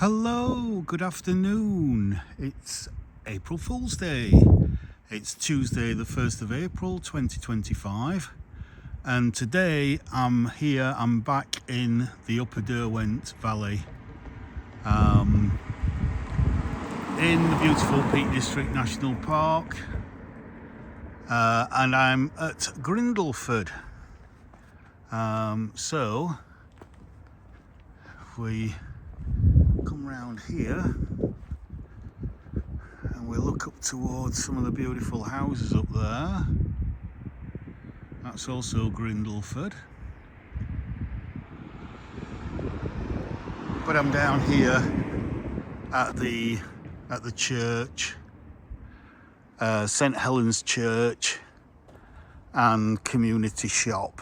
Hello, good afternoon. It's April Fool's Day. It's Tuesday the 1st of April 2025, and today I'm back in the Upper Derwent Valley in the beautiful Peak District National Park, and I'm at Grindleford. So if we come round here and we look up towards some of the beautiful houses up there, that's also Grindleford. But I'm down here at the church, St Helen's Church and community shop.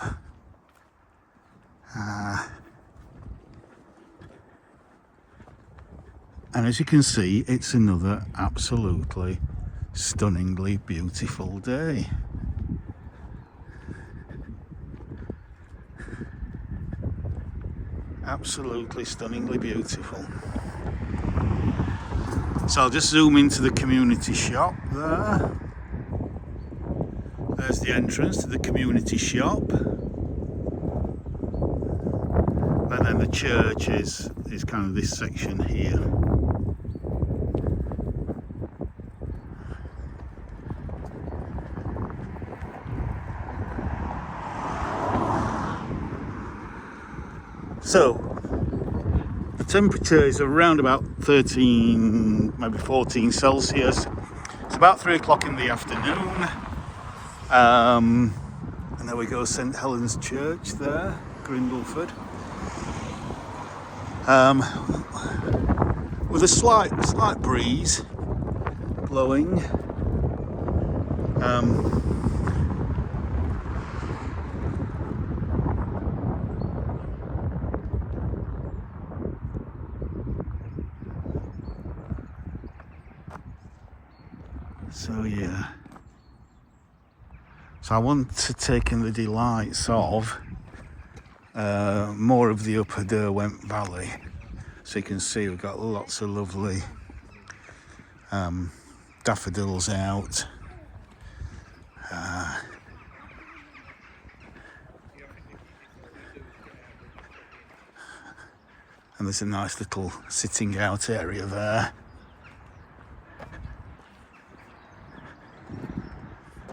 And as you can see, it's another absolutely stunningly beautiful day. Absolutely stunningly beautiful. So I'll just zoom into the community shop there. There's the entrance to the community shop. And then the church is kind of this section here. So the temperature is around about 13, maybe 14 Celsius. It's about 3 o'clock in the afternoon. And there we go, St Helen's Church there, Grindleford. With a slight breeze blowing. So yeah, so I want to take in the delights of more of the Upper Derwent Valley. So you can see we've got lots of lovely daffodils out. And there's a nice little sitting out area there.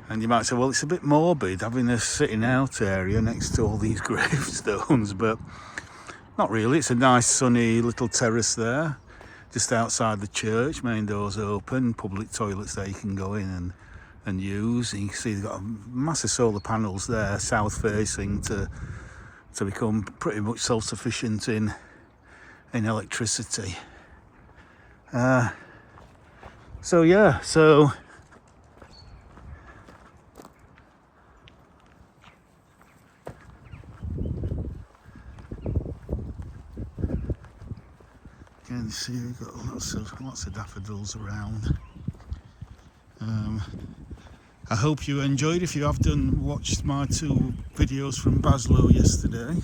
And you might say, well, it's a bit morbid having a sitting out area next to all these gravestones, but not really. It's a nice sunny little terrace there, just outside the church, main doors open, public toilets there you can go in and use. And you can see they've got massive solar panels there, south facing, to become pretty much self-sufficient in electricity. So yeah, so you can see we've got lots of daffodils around. I hope you enjoyed. If you have watched my 2 videos from Baslow yesterday.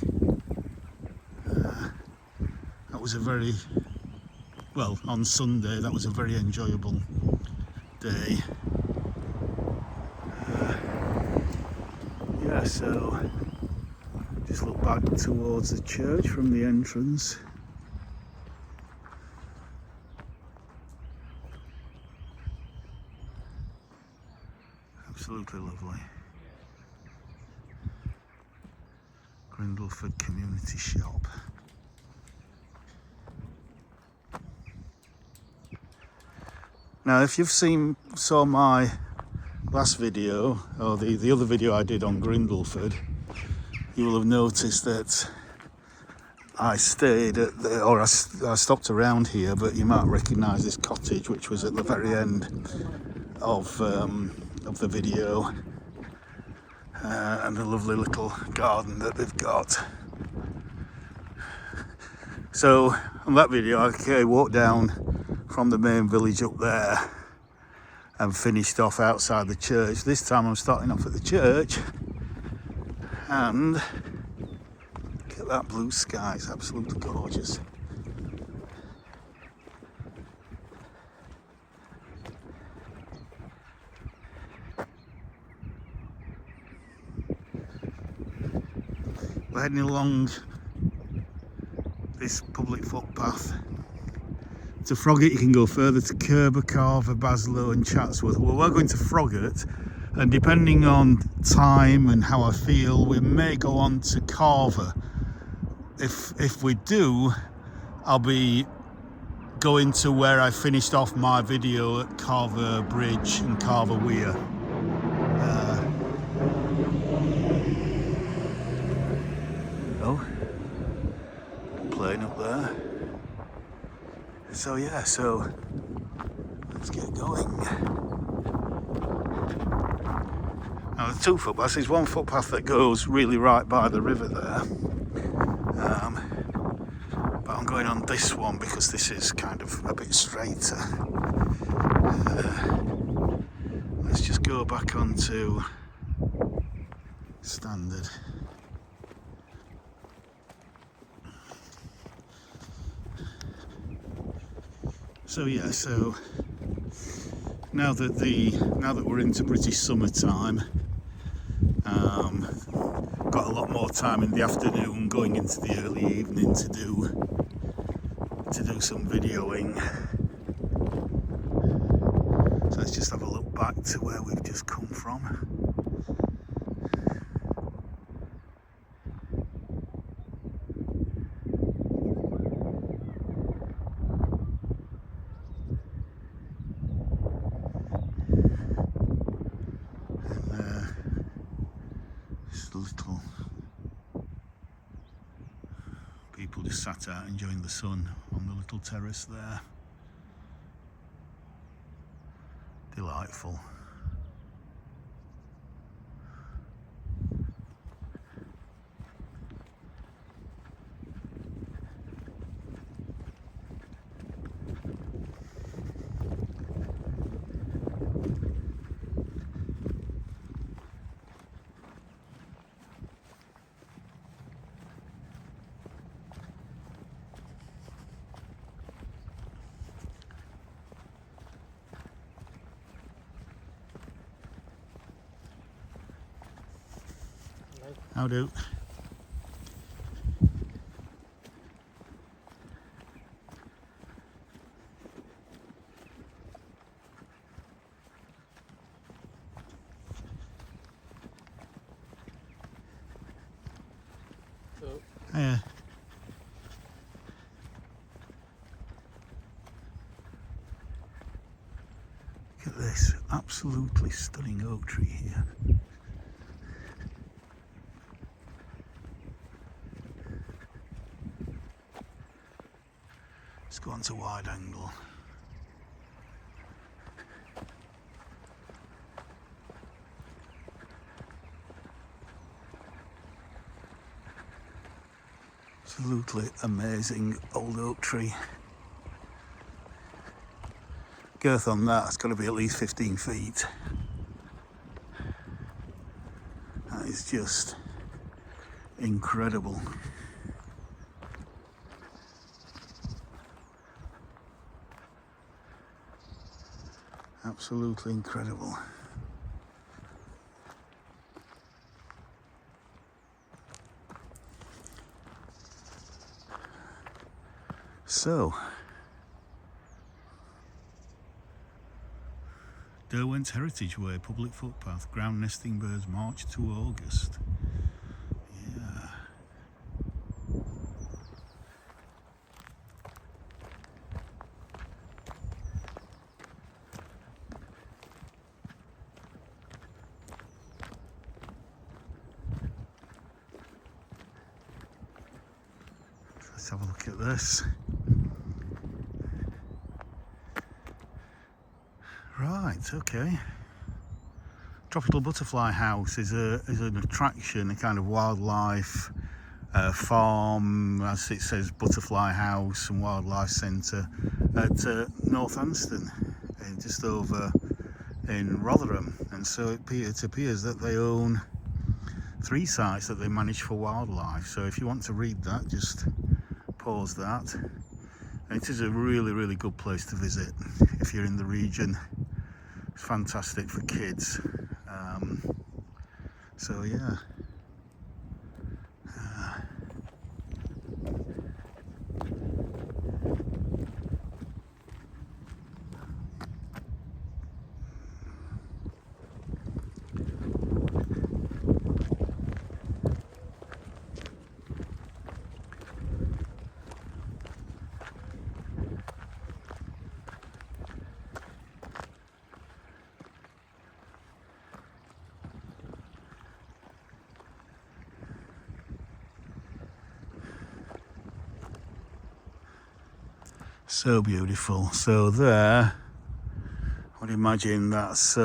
That was on Sunday, that was a very enjoyable day. Yeah, so just look back towards the church from the entrance. Absolutely lovely. Grindleford Community Shop. Now, if you've saw my last video, or the other video I did on Grindleford, you will have noticed that I stayed at I stopped around here, but you might recognise this cottage, which was at the very end of the video, and the lovely little garden that they've got. So on that video, I walked down from the main village up there and finished off outside the church. This time I'm starting off at the church, and look at that blue sky, it's absolutely gorgeous. we're heading along this public footpath to Froggatt. You can go further to Calver, Calver, Baslow and Chatsworth. Well, we're going to Froggatt, and depending on time and how I feel, we may go on to Calver. If we do, I'll be going to where I finished off my video at Calver Bridge and Calver Weir. Oh, plane up there. So yeah, so let's get going. Now there's two footpaths. There's one footpath that goes really right by the river there. But I'm going on this one because this is kind of a bit straighter. Let's just go back onto standard. So yeah, so now that we're into British summertime, got a lot more time in the afternoon, going into the early evening to do some videoing. So let's just have a look back to where we've just come from. Little people just sat out enjoying the sun on the little terrace there. Delightful. How do? Yeah. Look at this absolutely stunning oak tree here. Let's go on to wide angle. Absolutely amazing old oak tree. Girth on that's got to be at least 15 feet. That is just incredible. Absolutely incredible. So, Derwent Heritage Way, public footpath, ground nesting birds, March to August. Yeah. Let's have a look at this. Right, okay. Tropical Butterfly House is an attraction, a kind of wildlife farm, as it says, Butterfly House and Wildlife Centre at Northampton, just over in Rotherham. And so it appears that they own 3 sites that they manage for wildlife. So if you want to read that, just pause that. And it is a really, really good place to visit if you're in the region. It's fantastic for kids. So yeah. So beautiful. So there, I would imagine that's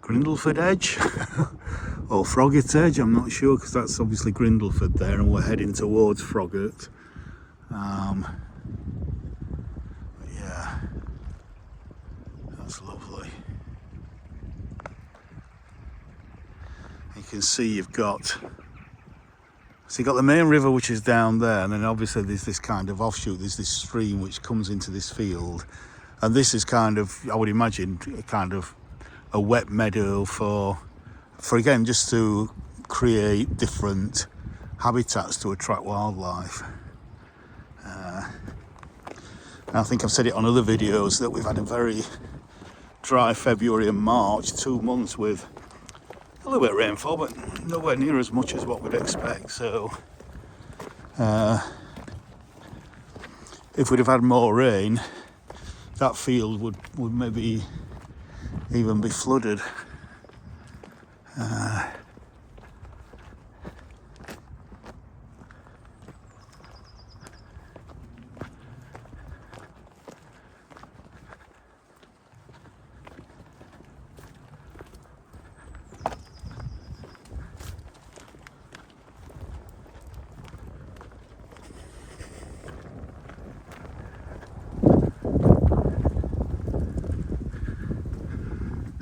Grindleford Edge or Froggatt Edge, I'm not sure, because that's obviously Grindleford there and we're heading towards Froggatt. But yeah, that's lovely. You can see you've got the main river, which is down there, and then obviously there's this kind of offshoot, there's this stream which comes into this field, and this is kind of, I would imagine, kind of a wet meadow for again, just to create different habitats to attract wildlife. I think I've said it on other videos that we've had a very dry February and March, 2 months with a little bit of rainfall, but nowhere near as much as what we'd expect. So if we'd have had more rain, that field would maybe even be flooded.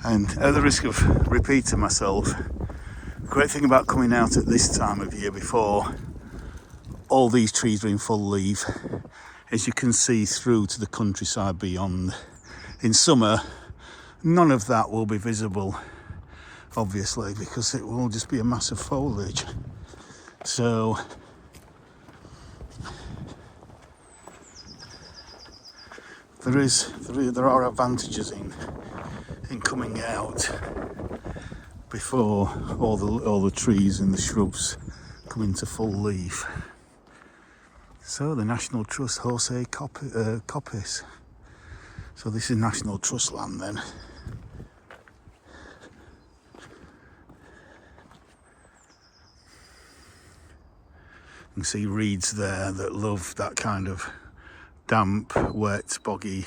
And at the risk of repeating myself, the great thing about coming out at this time of year before all these trees are in full leaf is you can see through to the countryside beyond. In summer, none of that will be visible, obviously, because it will just be a mass of foliage. So there are advantages in coming out before all the trees and the shrubs come into full leaf. So the National Trust Jose Coppice. So this is National Trust land then. You can see reeds there that love that kind of damp, wet, boggy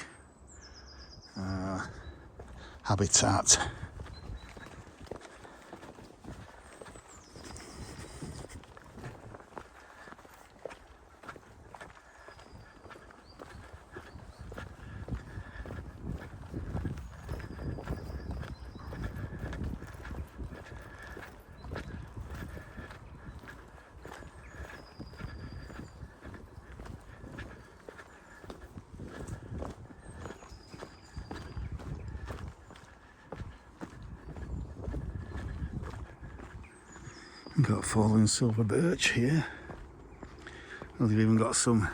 habitat. We've got fallen silver birch here. Well, they've even got some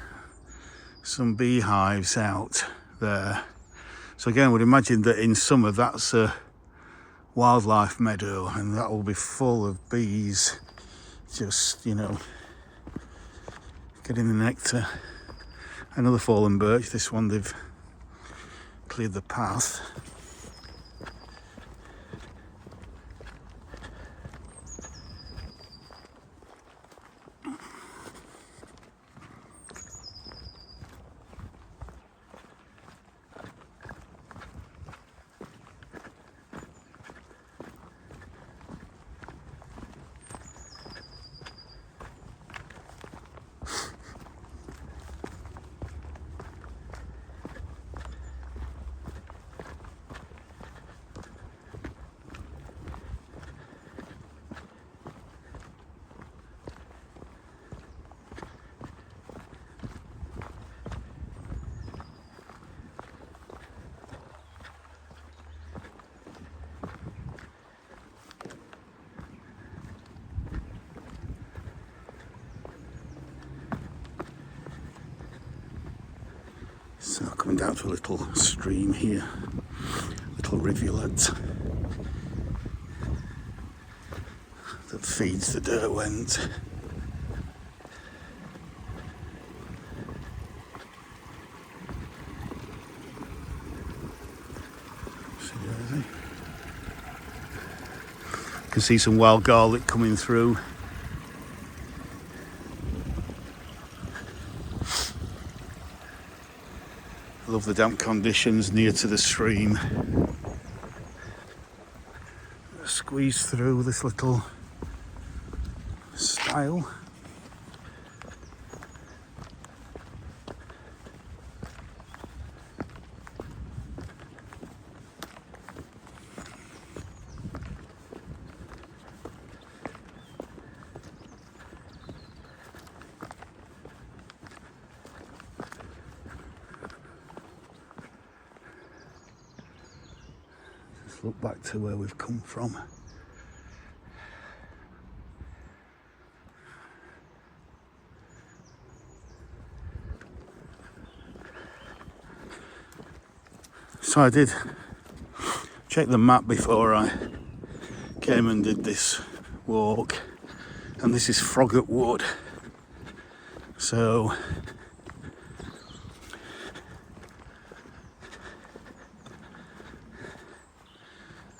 beehives out there. So again, I would imagine that in summer that's a wildlife meadow, and that will be full of bees, just, you know, getting the nectar. Another fallen birch. This one they've cleared the path. So coming down to a little stream here, little rivulet that feeds the Derwent. You can see some wild garlic coming through. I love the damp conditions near to the stream. Squeeze through this little stile. Just look back to where we've come from. So I did check the map before I came and did this walk, and this is Froggatt Wood. So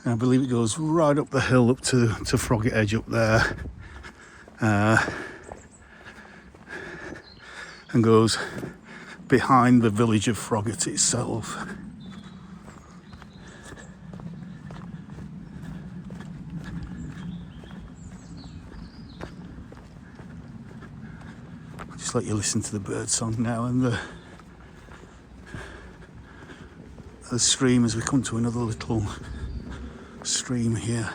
I believe it goes right up the hill up to Froggatt Edge up there, and goes behind the village of Froggatt itself. Just let you listen to the bird song now and the stream as we come to another little stream here.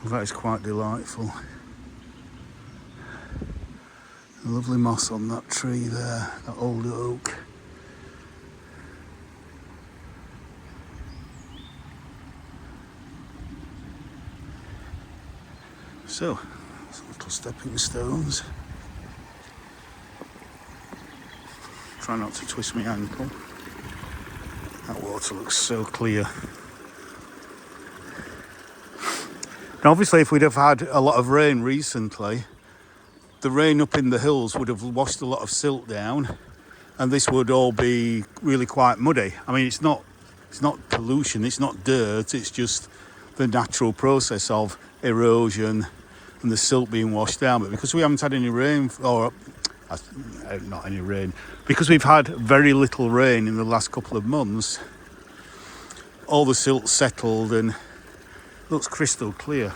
Well, that is quite delightful. A lovely moss on that tree there, that old oak. So, some little stepping stones. Try not to twist my ankle. That water looks so clear. Now obviously if we'd have had a lot of rain recently, the rain up in the hills would have washed a lot of silt down, and this would all be really quite muddy. I mean, it's not pollution, it's not dirt, it's just the natural process of erosion and the silt being washed down. But because we haven't had any rain, or not any rain, because we've had very little rain in the last couple of months, all the silt settled and looks crystal clear.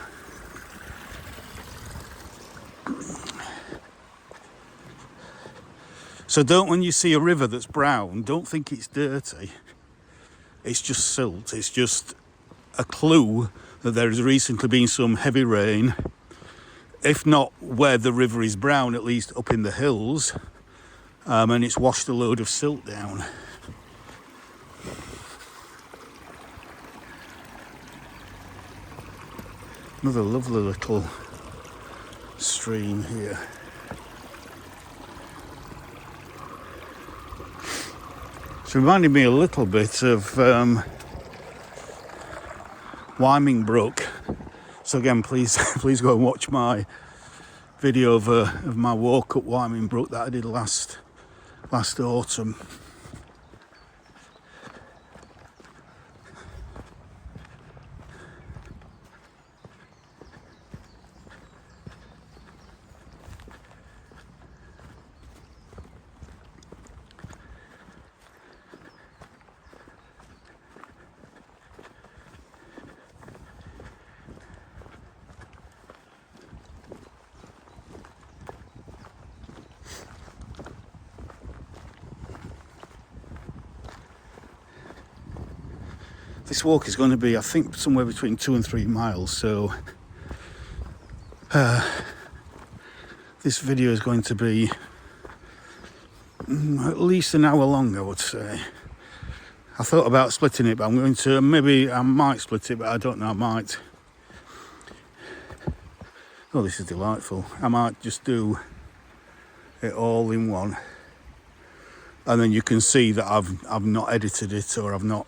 So when you see a river that's brown, don't think it's dirty. It's just silt. It's just a clue that there has recently been some heavy rain. If not where the river is brown, at least up in the hills, and it's washed a load of silt down. Another lovely little stream here. It's reminding me a little bit of Wyming Brook. So again, please go and watch my video of my walk up Wyming Brook that I did last autumn. This walk is going to be, I think, somewhere between 2 and 3 miles, so this video is going to be at least an hour long, I would say. I thought about splitting it, but I might split it, but I don't know, I might. Oh, this is delightful. I might just do it all in one. And then you can see that I've not edited it, or I've not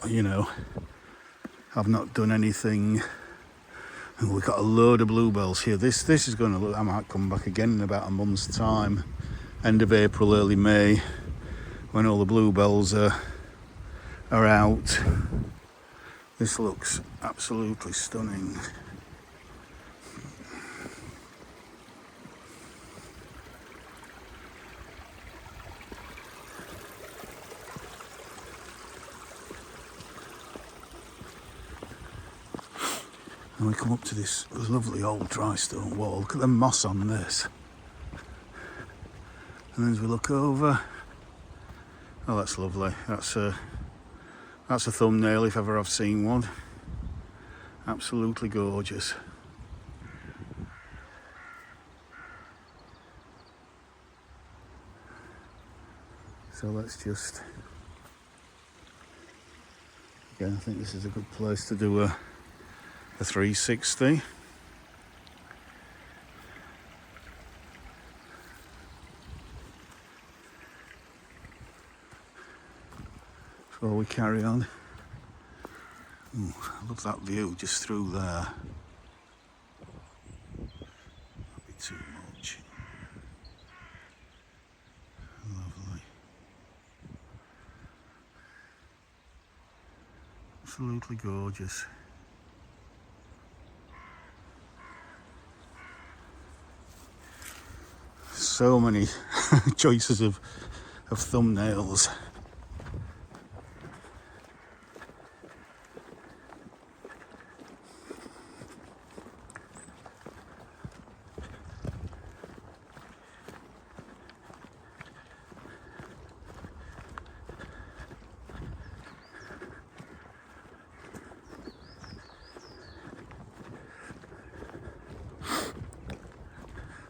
done anything. And we've got a load of bluebells here. This is going to look, I might come back again in about a month's time, end of April, early May, when all the bluebells are out. This looks absolutely stunning. And we come up to this lovely old dry stone wall. Look at the moss on this. And as we look over, oh, that's lovely. That's a thumbnail if ever I've seen one. Absolutely gorgeous. So let's just, again, I think this is a good place to do a 360. Before we carry on. Ooh, I love that view just through there. That'd be too much. Lovely. Absolutely gorgeous. So many choices of thumbnails.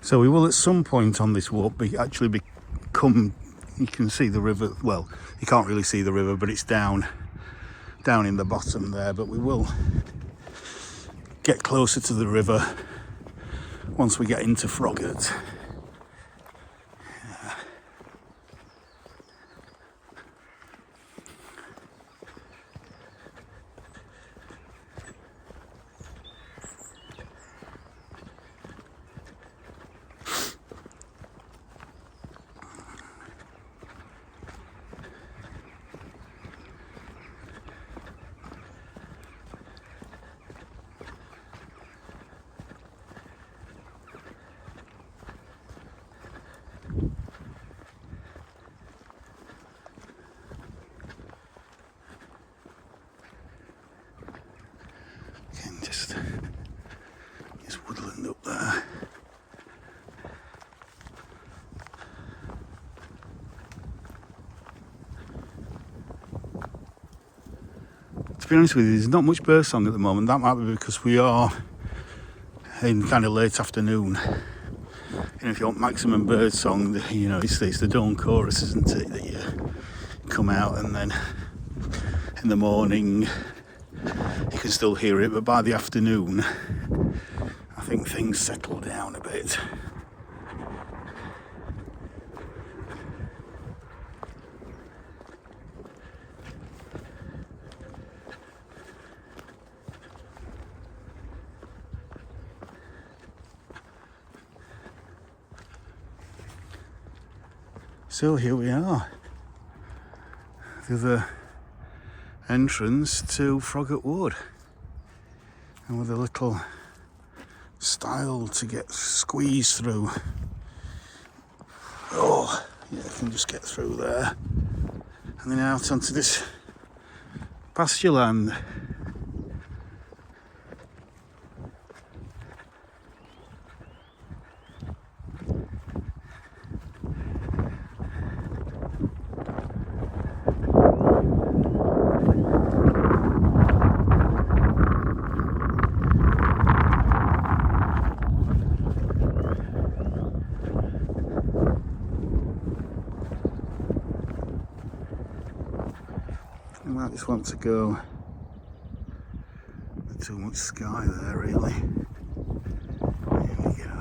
So we will at some point on this walk actually become, you can see the river, well, you can't really see the river, but it's down in the bottom there, but we will get closer to the river once we get into Froggatt. Just woodland up there. To be honest with you, there's not much birdsong at the moment. That might be because we are in kind of late afternoon. You know, if you want maximum birdsong, you know, it's the dawn chorus, isn't it, that you come out, and then in the morning you can still hear it, but by the afternoon I think things settle down a bit. So here we are, the other entrance to Froggatt Wood, and with a little stile to get squeezed through. Oh, yeah, I can just get through there, and then out onto this pasture land. I might just want to go. Not too much sky there, really. Here we go.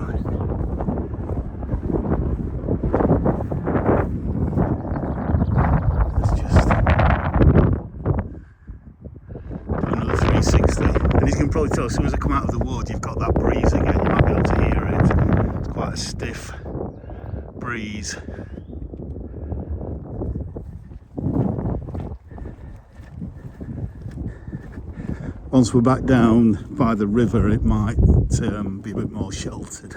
Let's just do another 360. And you can probably tell as soon as I come out of the wood, you've got that breeze again. You might be able to hear it. It's quite a stiff breeze. once we're back down by the river, it might be a bit more sheltered.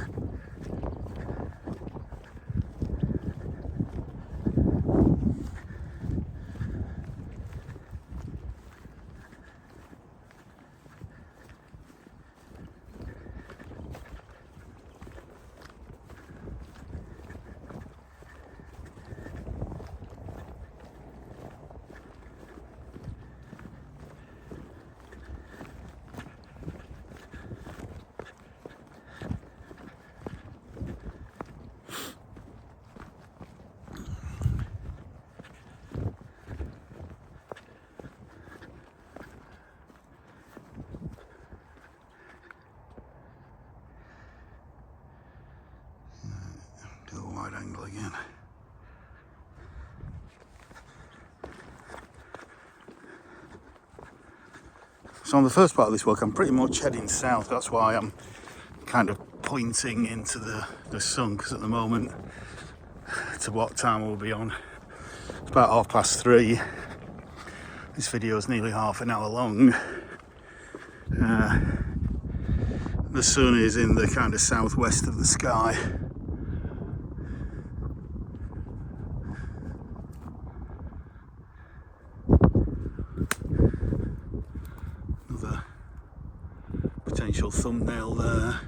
Do a wide angle again. So on the first part of this walk, I'm pretty much heading south. That's why I'm kind of pointing into the sun, because at the moment, to what time we'll be on, it's about 3:30. This video is nearly half an hour long. The sun is in the kind of southwest of the sky. Another potential thumbnail there.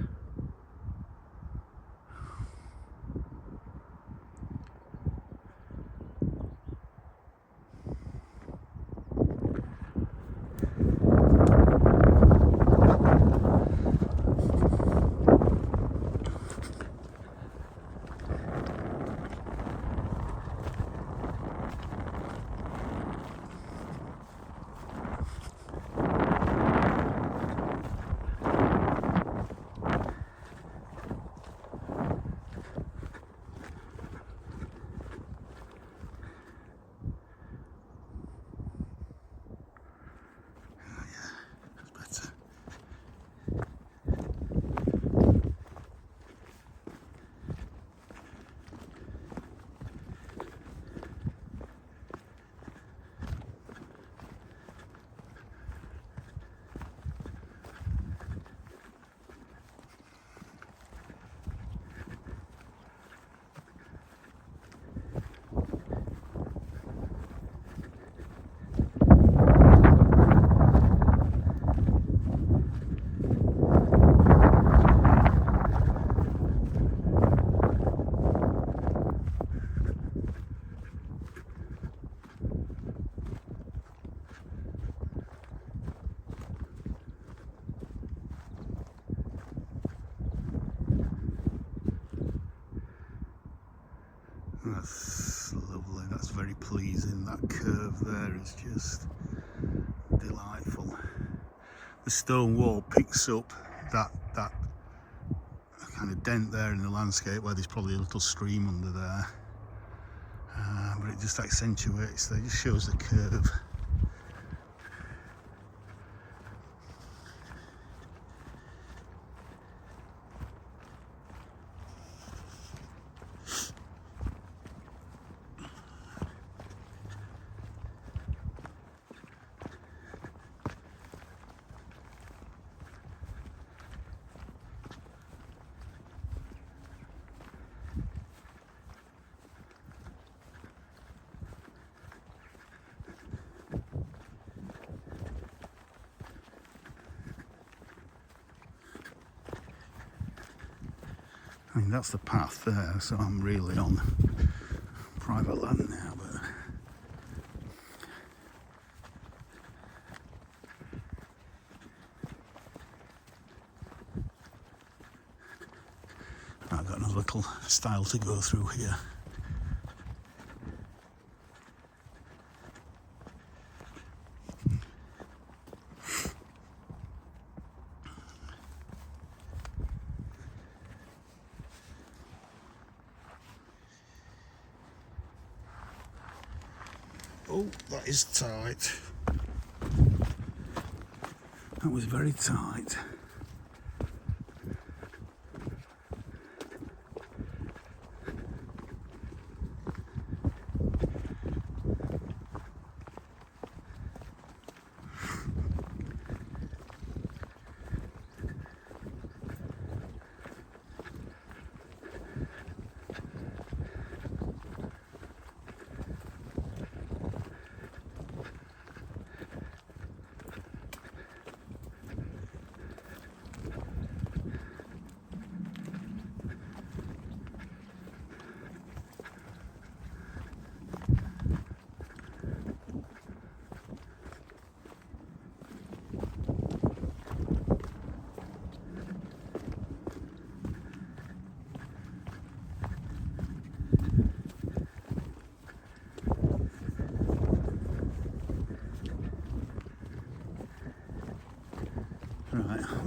That's lovely, that's very pleasing. That curve there is just delightful. The stone wall picks up that kind of dent there in the landscape where there's probably a little stream under there, but it just accentuates, it just shows the curve. I mean, that's the path there, so I'm really on private land now, but I've got another little stile to go through here. Oh, that is tight. That was very tight.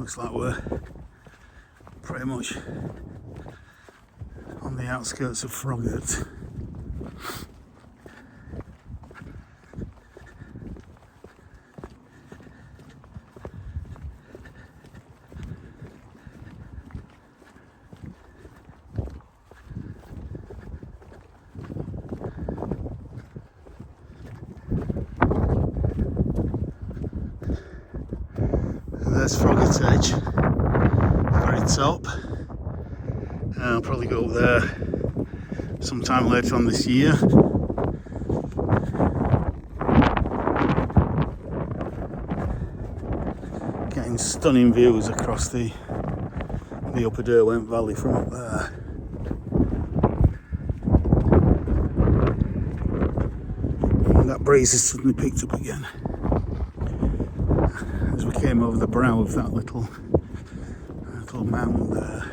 Looks like we're pretty much on the outskirts of Froggatt. There's Froggatt Edge, the very top. I'll probably go up there sometime later on this year. Getting stunning views across the upper Derwent Valley from up there. And that breeze has suddenly picked up again as we came over the brow of that little mound there.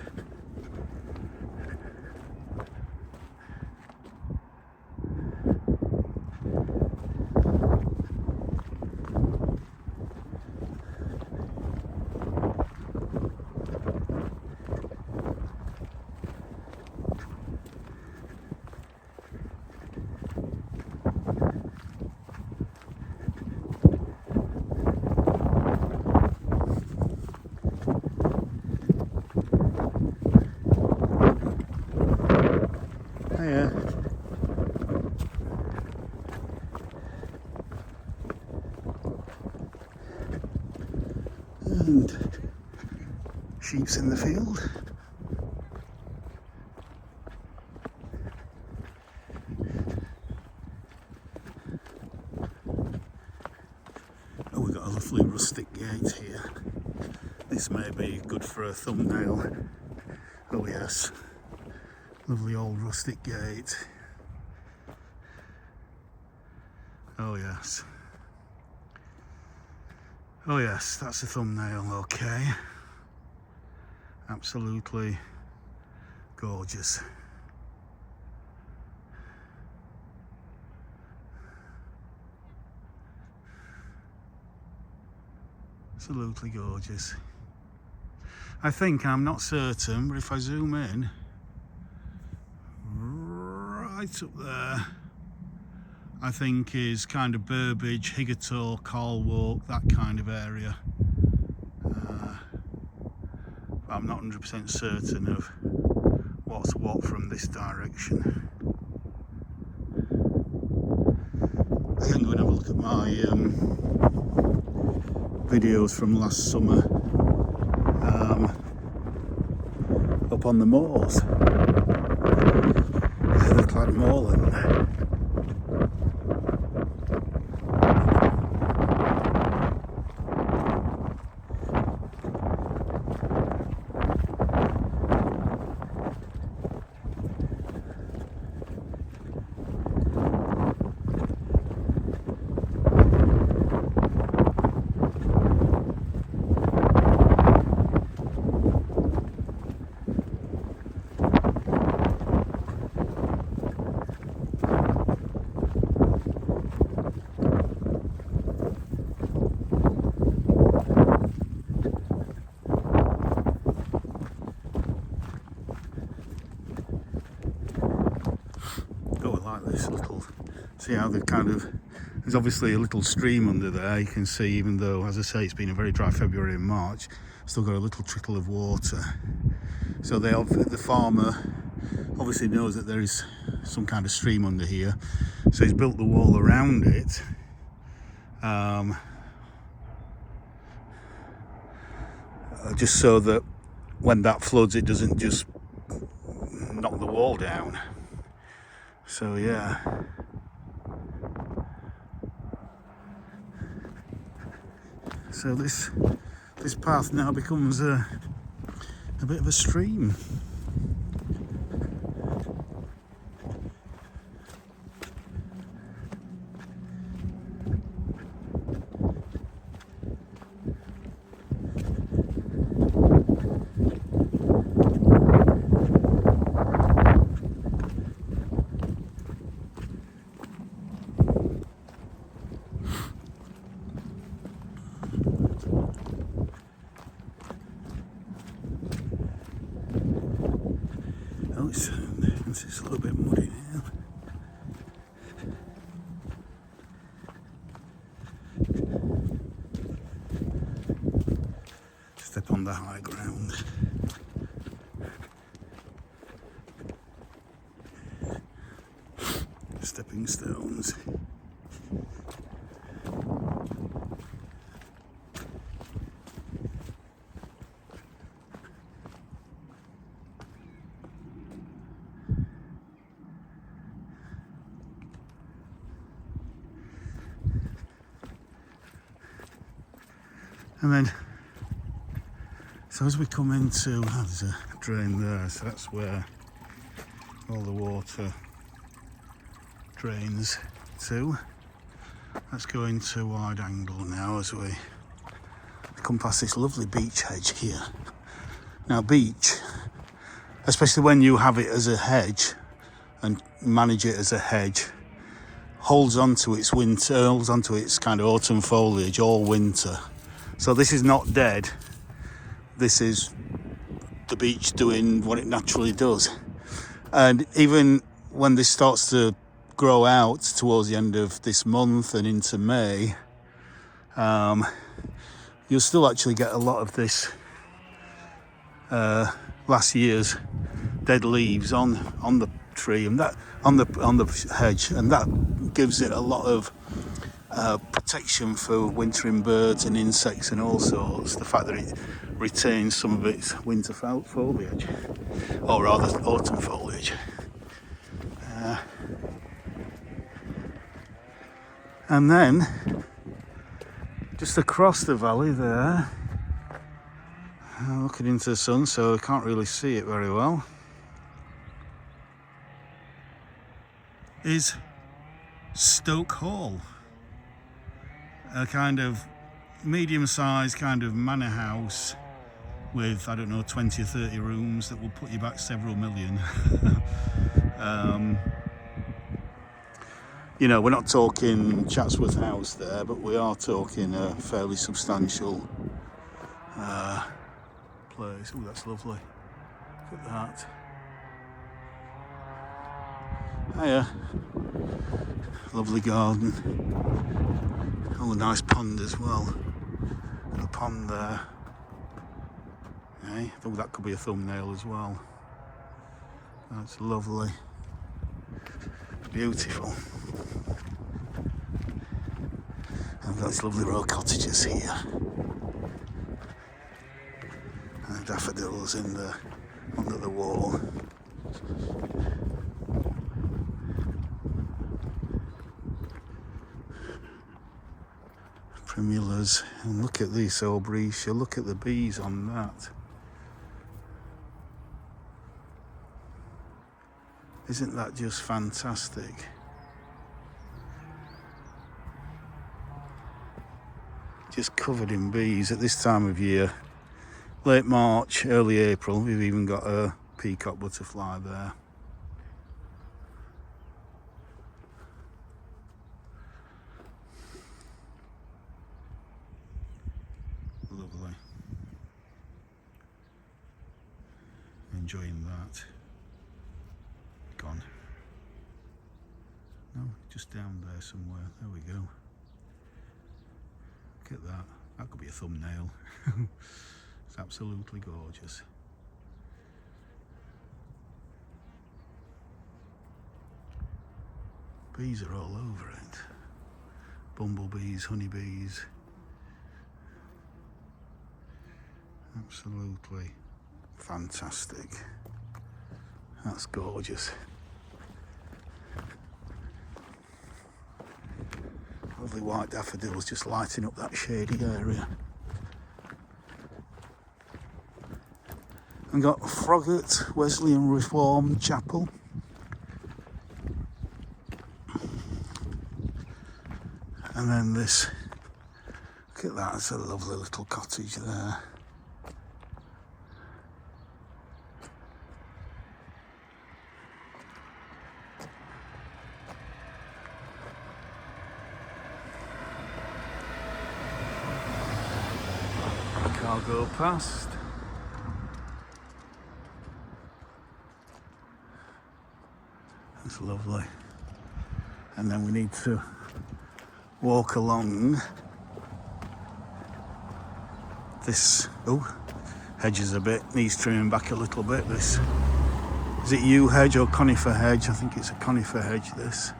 And sheep's in the field. Oh, we've got a lovely rustic gate here. This may be good for a thumbnail. Oh yes, lovely old rustic gate. Oh yes. Oh yes, that's a thumbnail, okay. Absolutely gorgeous. Absolutely gorgeous. I think, I'm not certain, but if I zoom in, right up there, I think is kind of Burbage, Higgertor, Calver, that kind of area. I'm not 100% certain of what's what from this direction. I think I'm going to have a look at my videos from last summer up on the moors, Heatherclad Moorland. This little, see how they've kind of, there's obviously a little stream under there, you can see, even though, as I say, it's been a very dry February and March, still got a little trickle of water. So the farmer obviously knows that there is some kind of stream under here, so he's built the wall around it, just so that when that floods it doesn't just knock the wall down. So yeah, so this path now becomes a bit of a stream. on the high ground. Stepping stones. And then, so as we come into, there's a drain there, so that's where all the water drains to. Let's go into wide angle now as we come past this lovely beech hedge here. Now beech, especially when you have it as a hedge and manage it as a hedge, holds onto its winter, holds onto its kind of autumn foliage all winter. So this is not dead, this is the beech doing what it naturally does. And even when this starts to grow out towards the end of this month and into May, you'll still actually get a lot of this last year's dead leaves on the tree and that on the hedge, and that gives it a lot of protection for wintering birds and insects and all sorts. The fact that it retains some of its winter foliage, or rather autumn foliage. And then just across the valley there, looking into the sun, so I can't really see it very well, is Stoke Hall, a kind of medium-sized kind of manor house with, I don't know, 20 or 30 rooms that will put you back several million. You know, we're not talking Chatsworth House there, but we are talking a fairly substantial place. Oh, that's lovely. Look at that. Hiya. Lovely garden. Oh, a nice pond as well. A pond there. Hey, oh, that could be a thumbnail as well. That's lovely. Beautiful. I've got these lovely row cottages here. And daffodils under the wall. Primulas, and look at this Aubrietia, look at the bees on that. Isn't that just fantastic? Just covered in bees at this time of year. Late March, early April, we've even got a peacock butterfly there. Lovely. Enjoying that. Gone. No, just down there somewhere. There we go. Look at that. That could be a thumbnail. It's absolutely gorgeous. Bees are all over it. Bumblebees, honeybees. Absolutely fantastic. That's gorgeous. Lovely white daffodils just lighting up that shady area. We've got Froggatt Wesleyan Reformed Chapel. And then this, look at that, it's a lovely little cottage there. Go past. That's lovely. And then we need to walk along this Hedges a bit, needs trimming back a little bit. This, is it yew hedge or conifer hedge? I think it's a conifer hedge, this.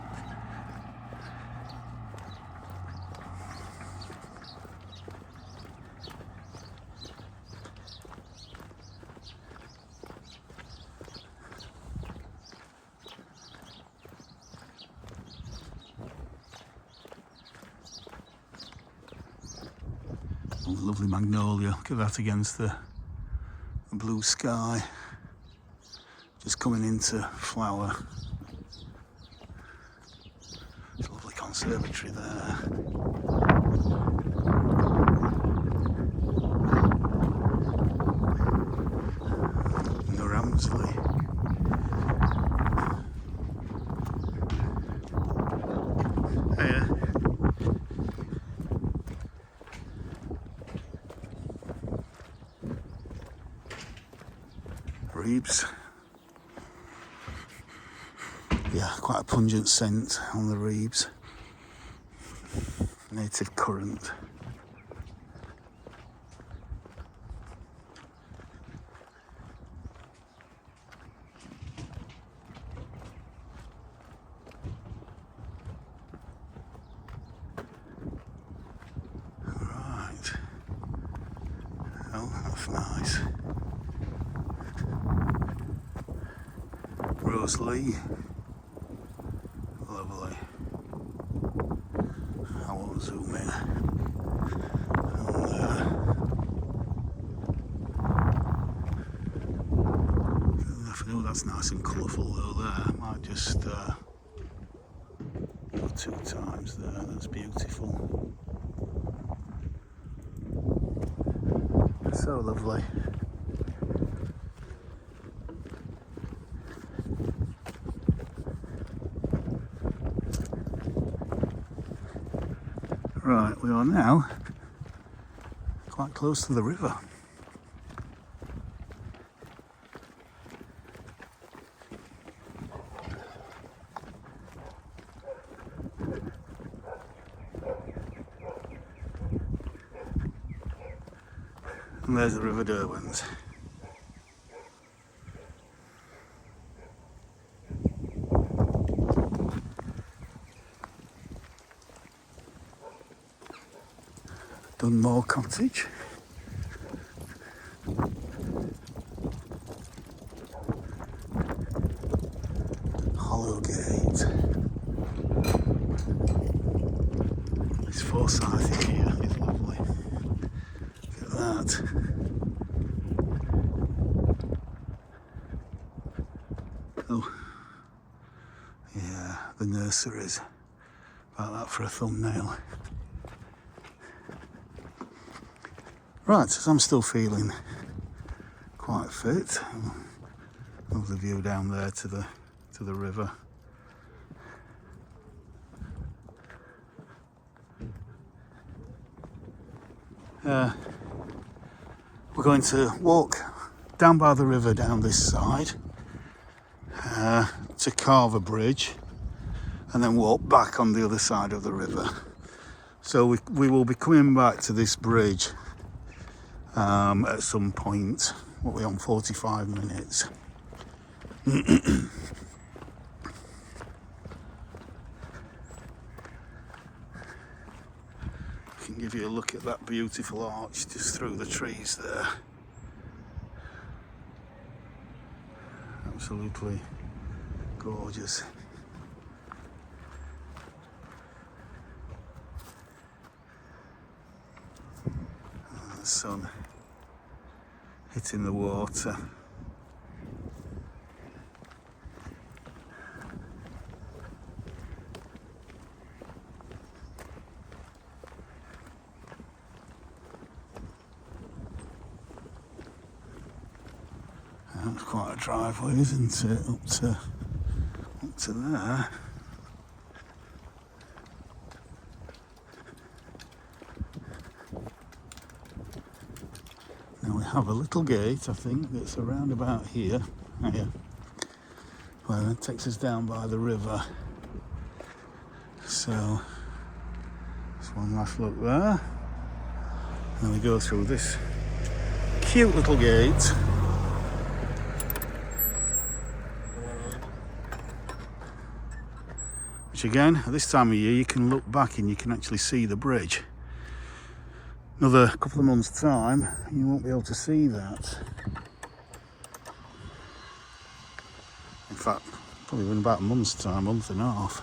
Oh, lovely magnolia, look at that against the blue sky. Just coming into flower. It's a lovely conservatory there. And the Ramsley. Hiya. Reebs. Yeah, quite a pungent scent on the Reebs. Native currant. Right. Oh, that's nice. Rosalie. Lovely. I won't zoom in. Oh, that's nice and colourful though there. Might just go 2 times there. That's beautiful. So lovely. Right, we are now quite close to the river. And there's the River Derwent. Dunmore Cottage. Hollow Gate. This Forsyth here is lovely. Look at that. Oh, yeah, the nurseries. About that for a thumbnail. Right, so I'm still feeling quite fit. Love the view down there to the river. We're going to walk down by the river down this side to Calver Bridge and then walk back on the other side of the river. So we will be coming back to this bridge at some point. What are we on? 45 minutes. I can give you a look at that beautiful arch just through the trees there. Absolutely gorgeous. And the sun hitting the water. That's quite a driveway, isn't it? Up to there. Now we have a little gate, I think, that's around about here. Here. Well, it takes us down by the river. So, just one last look there. And we go through this cute little gate. Which again, at this time of year, you can look back and you can actually see the bridge. Another couple of months' time, you won't be able to see that. In fact, probably in about a month's time, month and a half.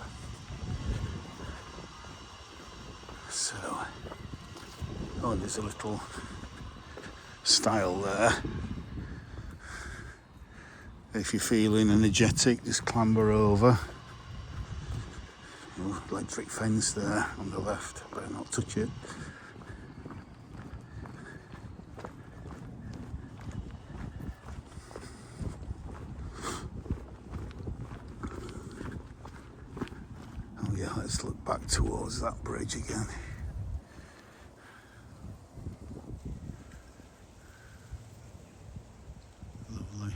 So, oh, there's a little stile there. If you're feeling energetic, just clamber over. Oh, electric fence there on the left, better not touch it. Oh yeah, let's look back towards that bridge again. Lovely.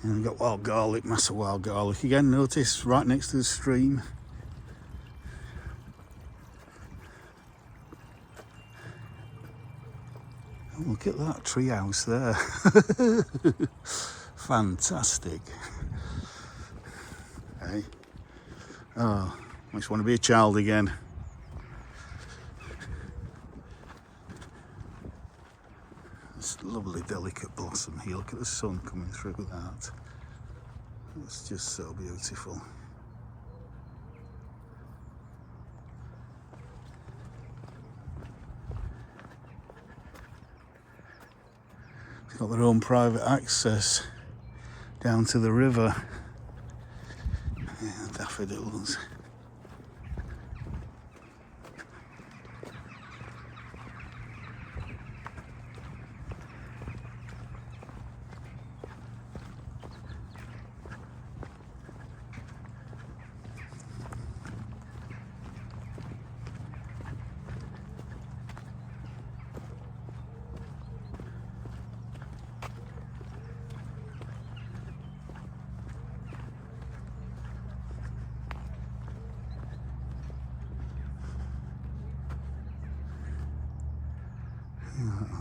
And we've got wild garlic, massive wild garlic. Again, notice right next to the stream. Oh, look at that tree house there. Fantastic. Hey. Oh, makes you want to be a child again. This lovely delicate blossom here. Look at the sun coming through that. It's just so beautiful. It's got their own private access down to the river. Yeah, daffodils.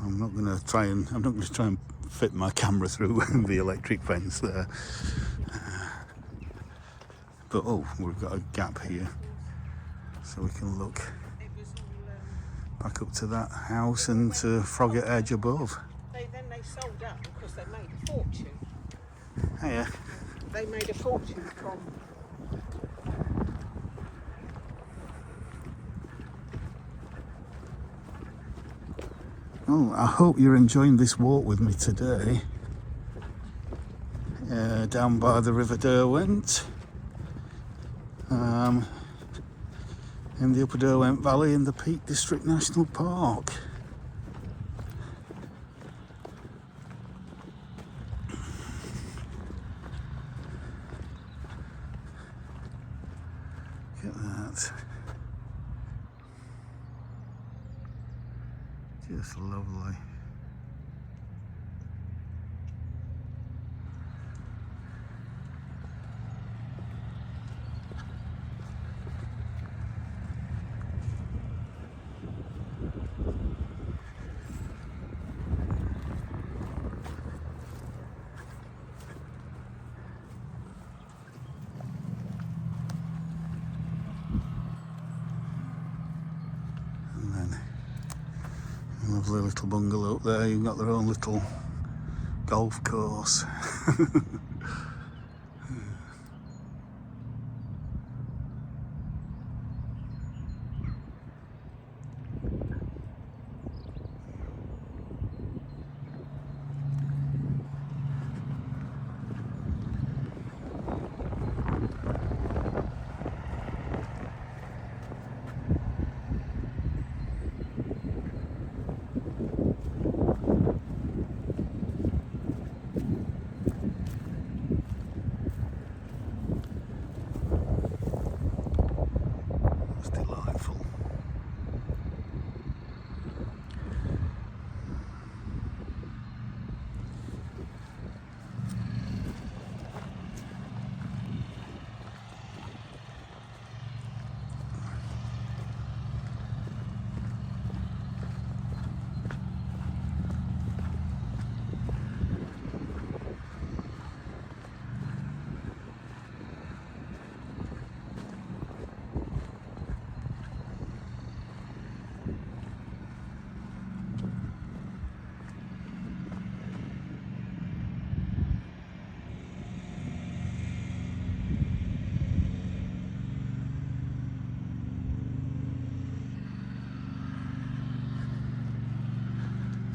I'm not going to try and fit my camera through the electric fence there. But oh, we've got a gap here, so we can look back up to that house and to Froggatt Edge above. Then they sold up because they made a fortune. Oh, yeah. They made a fortune from. Oh, I hope you're enjoying this walk with me today. Down by the River Derwent. In the Upper Derwent Valley in the Peak District National Park. Look at that. Just lovely. Lovely little bungalow up there. You've got their own little golf course.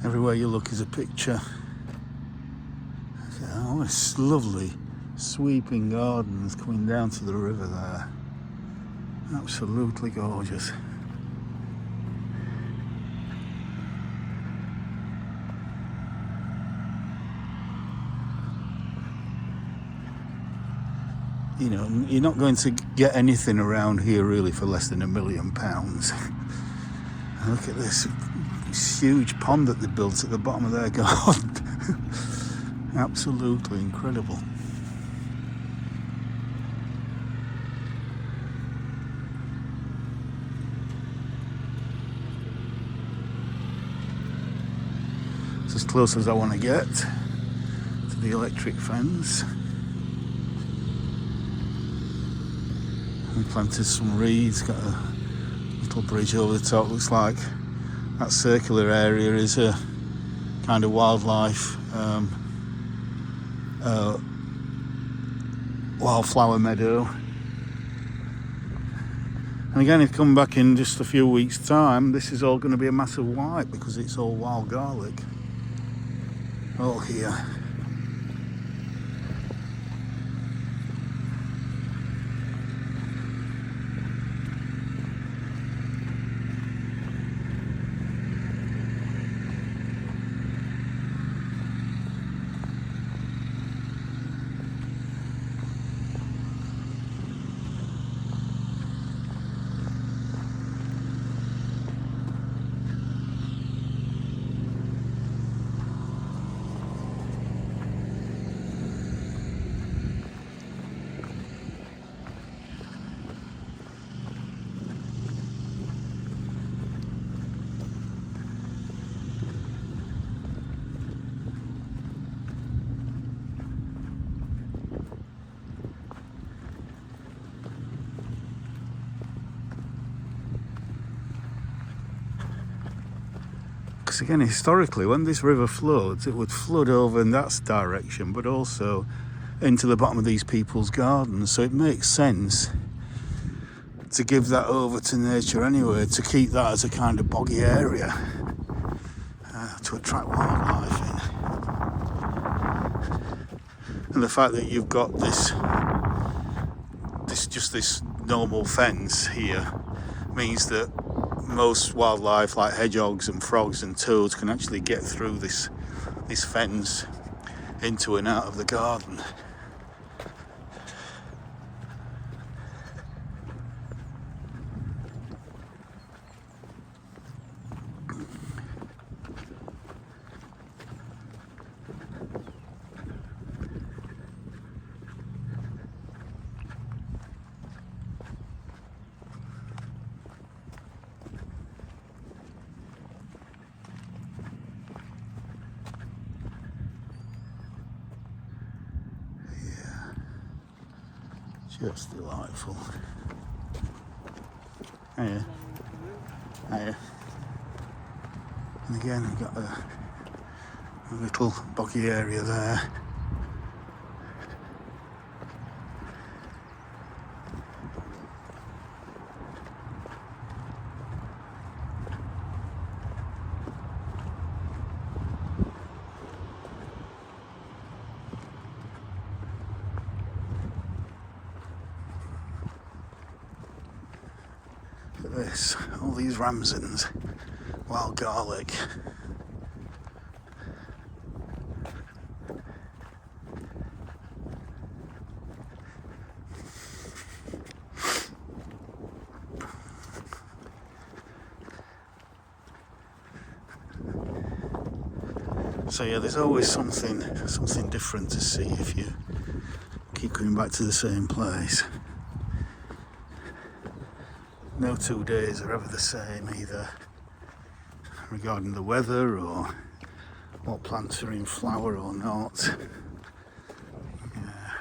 Everywhere you look is a picture. Oh, it's lovely sweeping gardens coming down to the river there. Absolutely gorgeous. You know, you're not going to get anything around here really for less than £1 million. Look at this huge pond that they built at the bottom of their garden. Absolutely incredible. It's as close as I want to get to the electric fence. We planted some reeds, got a little bridge over the top. Looks like that circular area is a kind of wildlife wildflower meadow. And again, if you come back in just a few weeks' time, this is all going to be a massive white because it's all wild garlic. All here. Because again, historically, when this river floods, it would flood over in that direction, but also into the bottom of these people's gardens. So it makes sense to give that over to nature anyway, to keep that as a kind of boggy area to attract wildlife in. And the fact that you've got this normal fence here means that most wildlife like hedgehogs and frogs and toads can actually get through this fence into and out of the garden. Just delightful. Hiya. Hiya. And again, we've got a little boggy area there. Look at this, all these ramsons, wild garlic. So yeah, there's always something different to see if you keep coming back to the same place. No 2 days are ever the same either, regarding the weather or what plants are in flower or not. Yeah.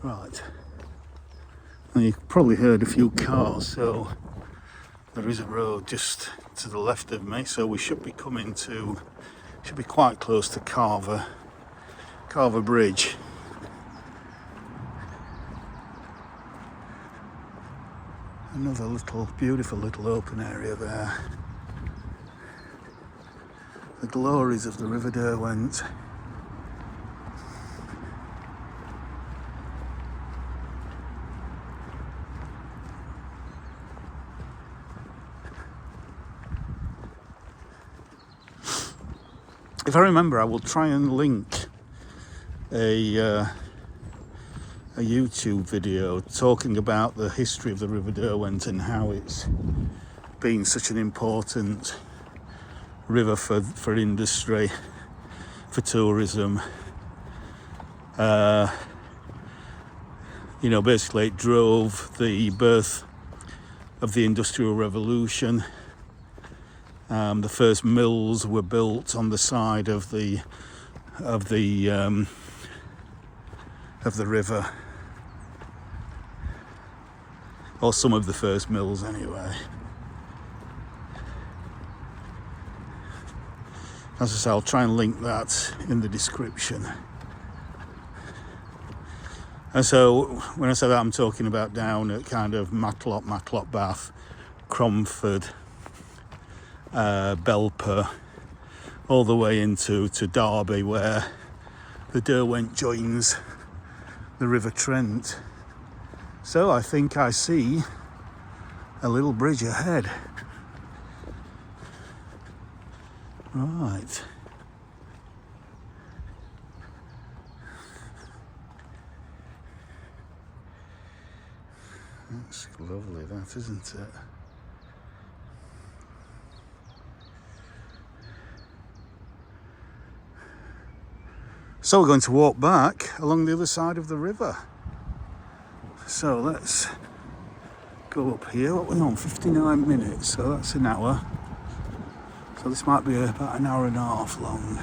Right. Well, you've probably heard a few cars, so there is a road just to the left of me, so we should be quite close to Calver Bridge. Another little, beautiful little open area there. The glories of the River Derwent. If I remember, I will try and link a YouTube video talking about the history of the River Derwent and how it's been such an important river for industry, for tourism. You know, basically it drove the birth of the Industrial Revolution. The first mills were built on the side of the river, or some of the first mills anyway. As I say, I'll try and link that in the description. And so when I say that, I'm talking about down at kind of Matlock, Bath, Cromford, Belper, all the way into Derby, where the Derwent joins the River Trent. So I think I see a little bridge ahead. Right. That's lovely, that, isn't it? So we're going to walk back along the other side of the river. So let's go up here. What are we on? 59 minutes, so that's an hour. So this might be about an hour and a half long.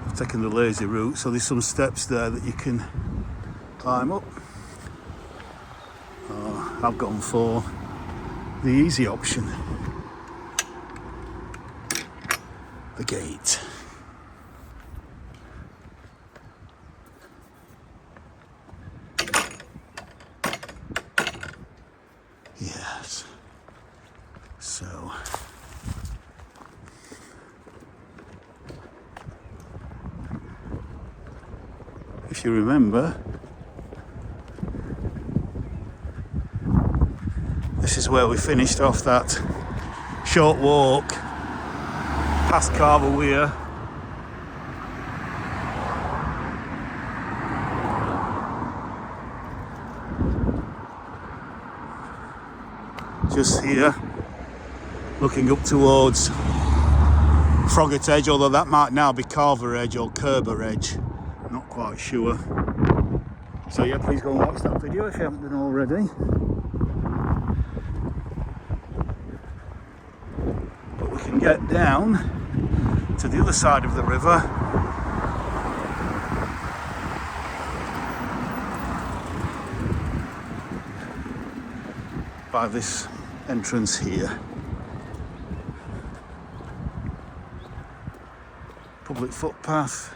I've taken the lazy route, so there's some steps there that you can climb up. I've gone for the easy option, the gate. Yes. So if you remember, this is where we finished off that short walk past Calver. Just here, looking up towards Froggatt Edge, although that might now be Calver Edge or Calver Edge, I'm not quite sure. So yeah, please go and watch that video if you haven't done already. But we can get down to the other side of the river by this entrance here. Public footpath.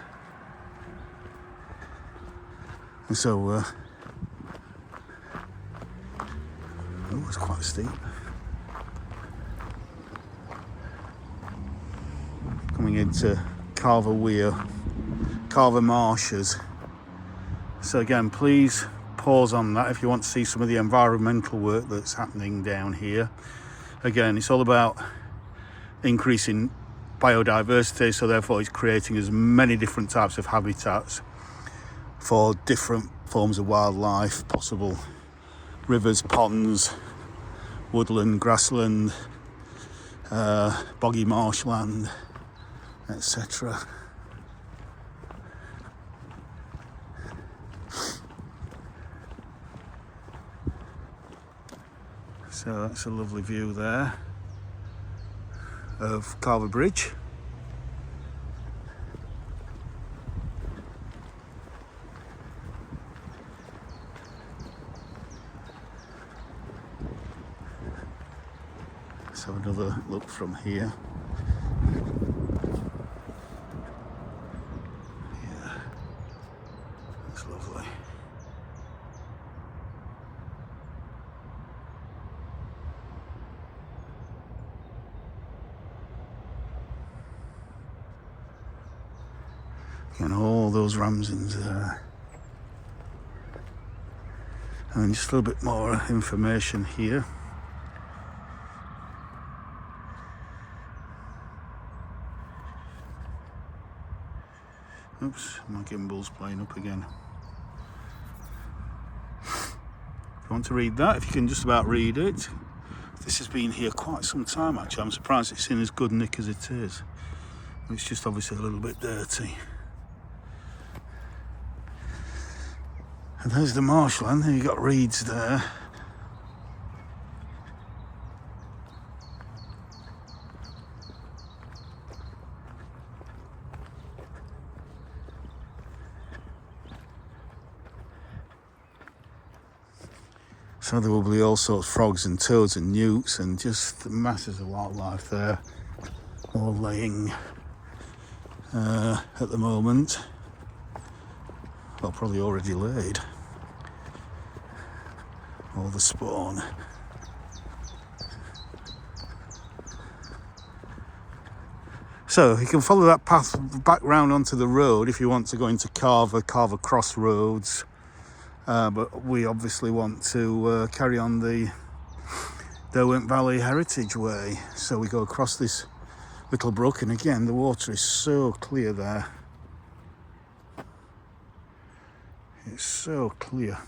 And so, oh, it's quite steep. Coming into Calver Marshes. So again, please pause on that if you want to see some of the environmental work that's happening down here. Again, it's all about increasing biodiversity, so therefore it's creating as many different types of habitats for different forms of wildlife possible. Rivers, ponds, woodland, grassland, boggy marshland, etc. So that's a lovely view there of Calver Bridge. Let's have another look from here. And all those ramsons there. And just a little bit more information here. Oops, my gimbal's playing up again. If you want to read that, if you can just about read it. This has been here quite some time actually. I'm surprised it's in as good nick as it is. It's just obviously a little bit dirty. And there's the marshland, then you've got reeds there. So there will be all sorts of frogs and toads and newts and just masses of wildlife there, all laying at the moment. Well, probably already laid. All the spawn. So you can follow that path back round onto the road if you want to go into Calver Crossroads. But we obviously want to carry on the Derwent Valley Heritage Way. So we go across this little brook, and again the water is so clear there. It's so clear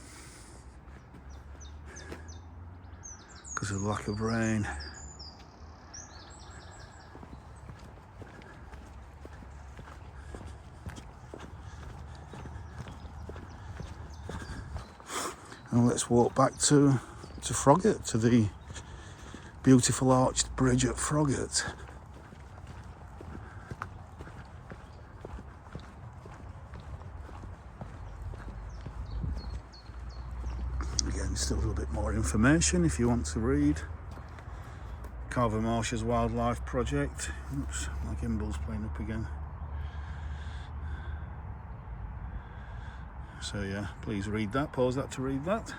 because of the lack of rain. And let's walk back to Froggatt, to the beautiful arched bridge at Froggatt. Again, still a little bit more information if you want to read. Calver Marsh's Wildlife Project. Oops, my gimbal's playing up again. So yeah, please read that, pause that to read that.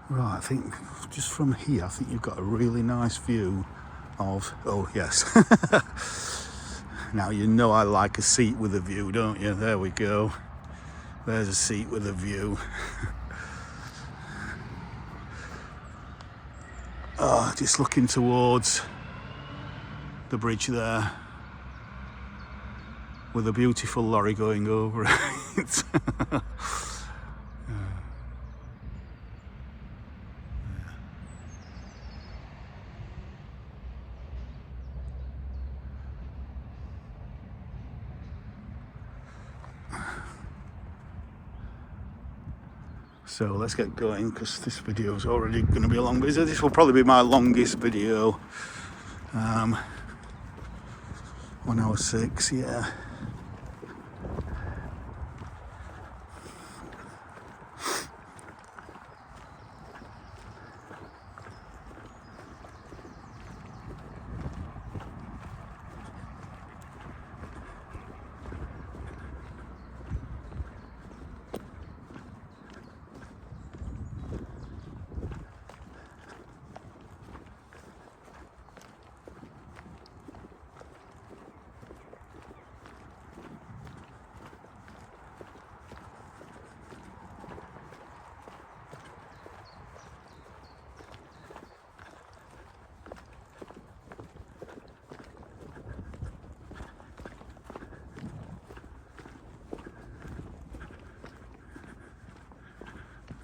Right, I think just from here, I think you've got a really nice view of, oh yes. Now you know I like a seat with a view, don't you? There we go. There's a seat with a view. Oh, just looking towards the bridge there with a beautiful lorry going over it. So let's get going because this video is already going to be a long video. This will probably be my longest video. 1 hour 6, yeah.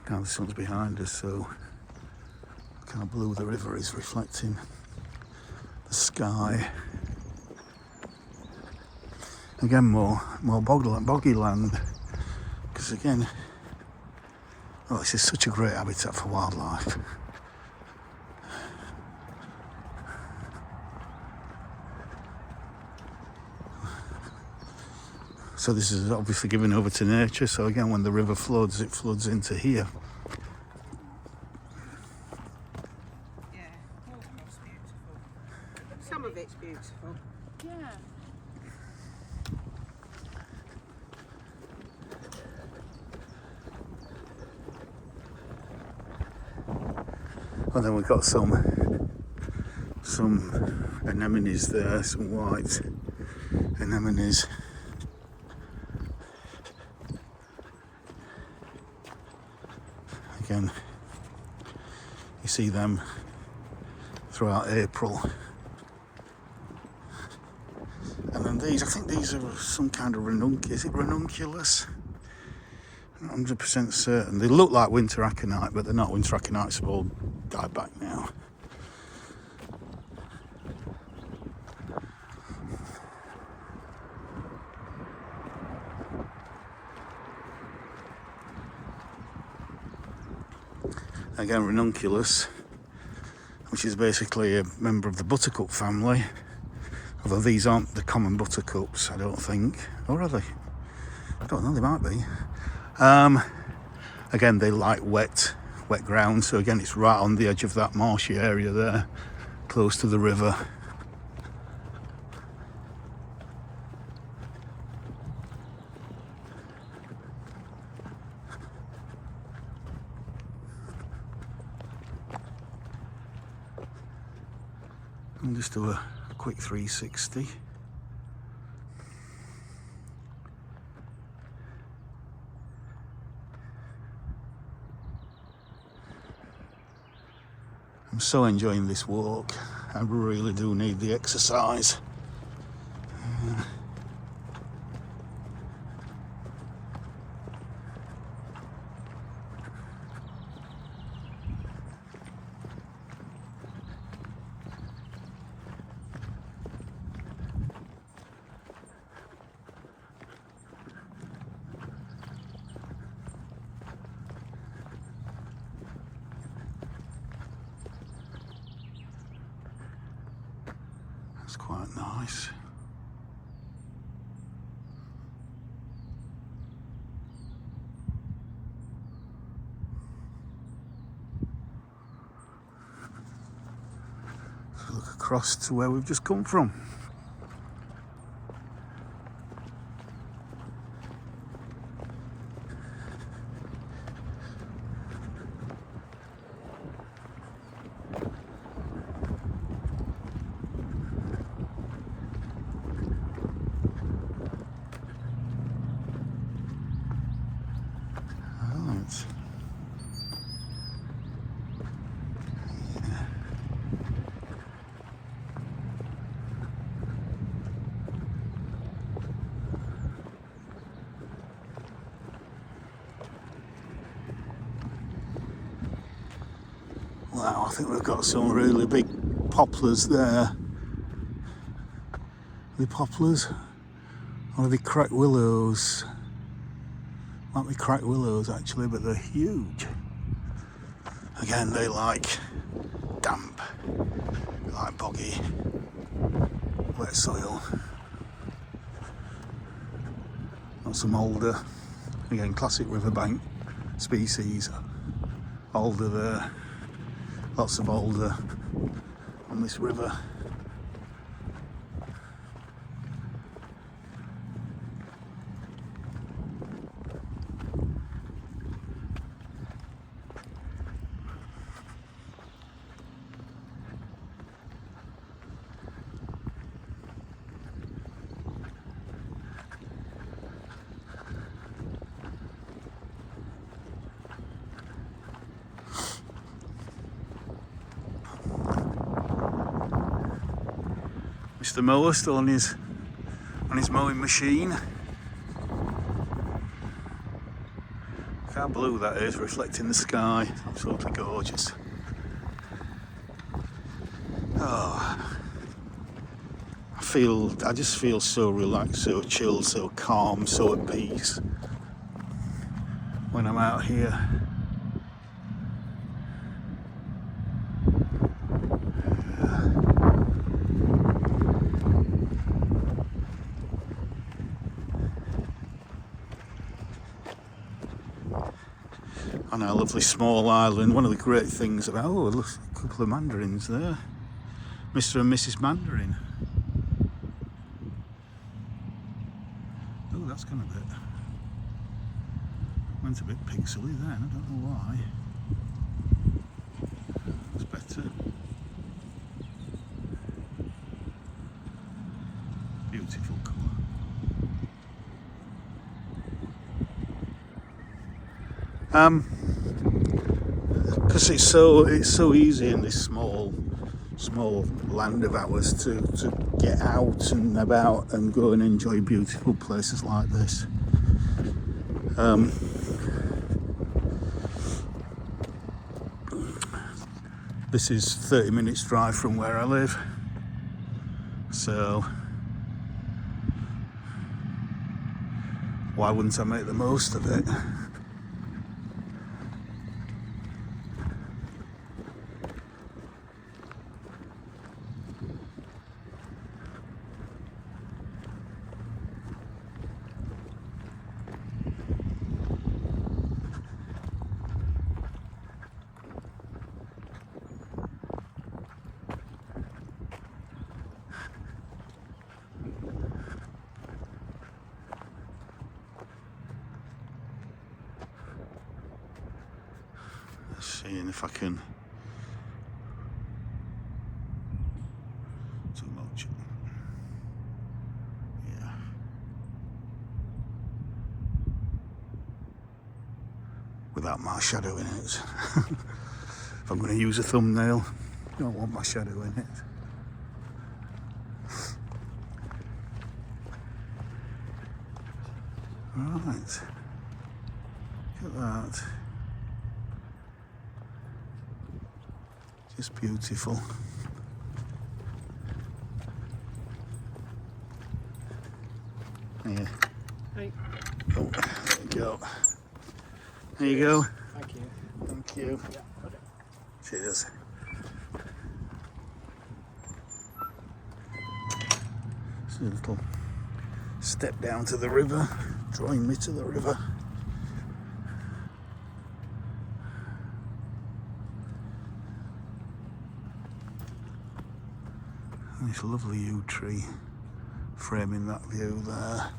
Now the sun's behind us, so kind of blue the river is reflecting the sky. Again, more boggy land, because again, oh, this is such a great habitat for wildlife. So this is obviously given over to nature. So again, when the river floods, it floods into here. Yeah, Walcott's beautiful. Some of it's beautiful. Yeah. And then we've got some some anemones there, some white anemones. Again, you see them throughout April. And then these, I think these are some kind of is it ranunculus? I'm not 100% certain. They look like winter aconite, but they're not. Winter aconites have all died back now. Again, ranunculus, which is basically a member of the buttercup family, although these aren't the common buttercups, I don't think. Or are they? I don't know, they might be. Again, they like wet ground, so again it's right on the edge of that marshy area there, close to the river. I'll just do a quick 360. I'm so enjoying this walk. I really do need the exercise. That's quite nice. Let's look across to where we've just come from. Wow, I think we've got some really big poplars there. Are they poplars? Or are they cracked willows? Might be cracked willows actually, but they're huge. Again, they like damp, they like boggy, wet soil. Got some alder, again classic riverbank species. Alder there. Lots of alder on this river. Mr. Mower still on his mowing machine. Look how blue that is, reflecting the sky. Absolutely gorgeous. Oh, I just feel so relaxed, so chilled, so calm, so at peace when I'm out here. On our lovely small island, one of the great things about, oh, look, a couple of mandarins there. Mr. and Mrs. Mandarin. Oh, that's gone a bit, went a bit pixely then, I don't know why. That's better. Because it's so easy in this small land of ours to get out and about and go and enjoy beautiful places like this. This is 30 minutes drive from where I live, so why wouldn't I make the most of it? Seeing if I can. Too much. Yeah. Without my shadow in it. If I'm going to use a thumbnail, I don't want my shadow in it. Right. Look at that. Just beautiful. Yeah. Hey. Oh, there you go. There you go. Thank you. Thank you. Yeah, got it. Cheers. It's a little step down to the river, drawing me to the river. And this lovely yew tree framing that view there.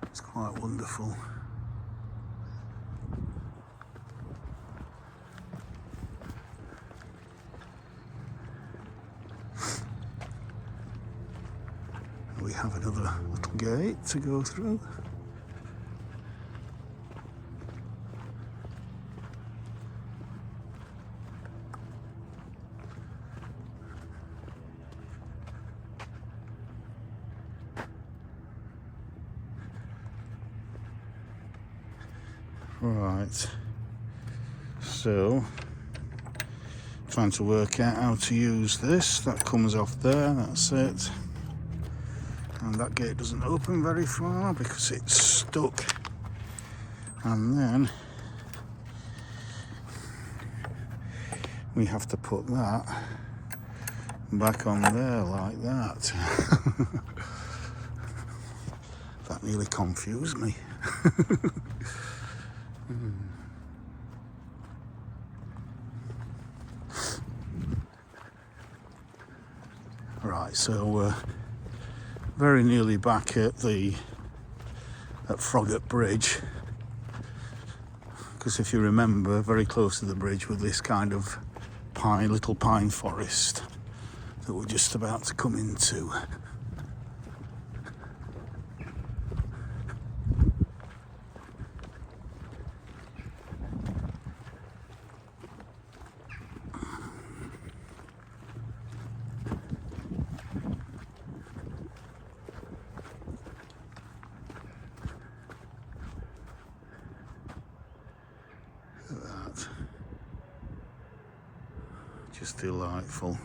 It's quite wonderful. We have another little gate to go through. Right, so trying to work out how to use this. That comes off there, that's it. And that gate doesn't open very far because it's stuck. And then we have to put that back on there like that. That nearly confused me. Right, so we're very nearly back at Froggatt Bridge, because if you remember, very close to the bridge with this kind of little pine forest that we're just about to come into. That. Just delightful.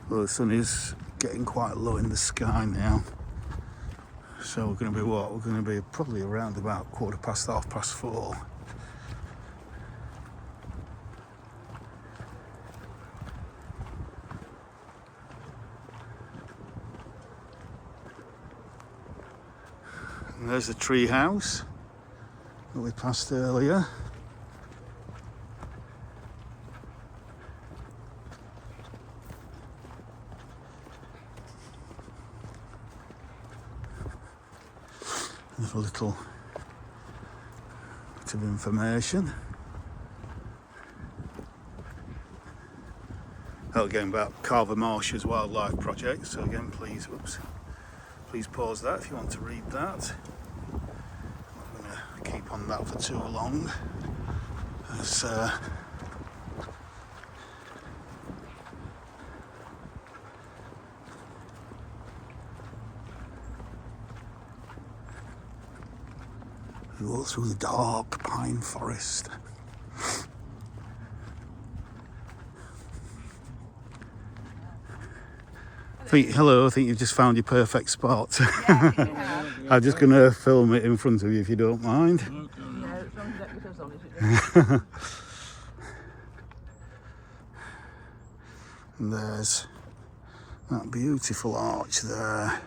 Well, the sun is getting quite low in the sky now, so we're going to be what? We're going to be probably around about 4:15, 4:30. And there's the tree house that we passed earlier. There's a little bit of information. again about Calver Marsh's wildlife project. So again, please pause that if you want to read that. I'm not going to keep on that for too long. As, we walk through the dark pine forest. Hello, I think you've just found your perfect spot. Yeah. I'm just going to film it in front of you if you don't mind. No, as long as that goes on, is it? And there's that beautiful arch there.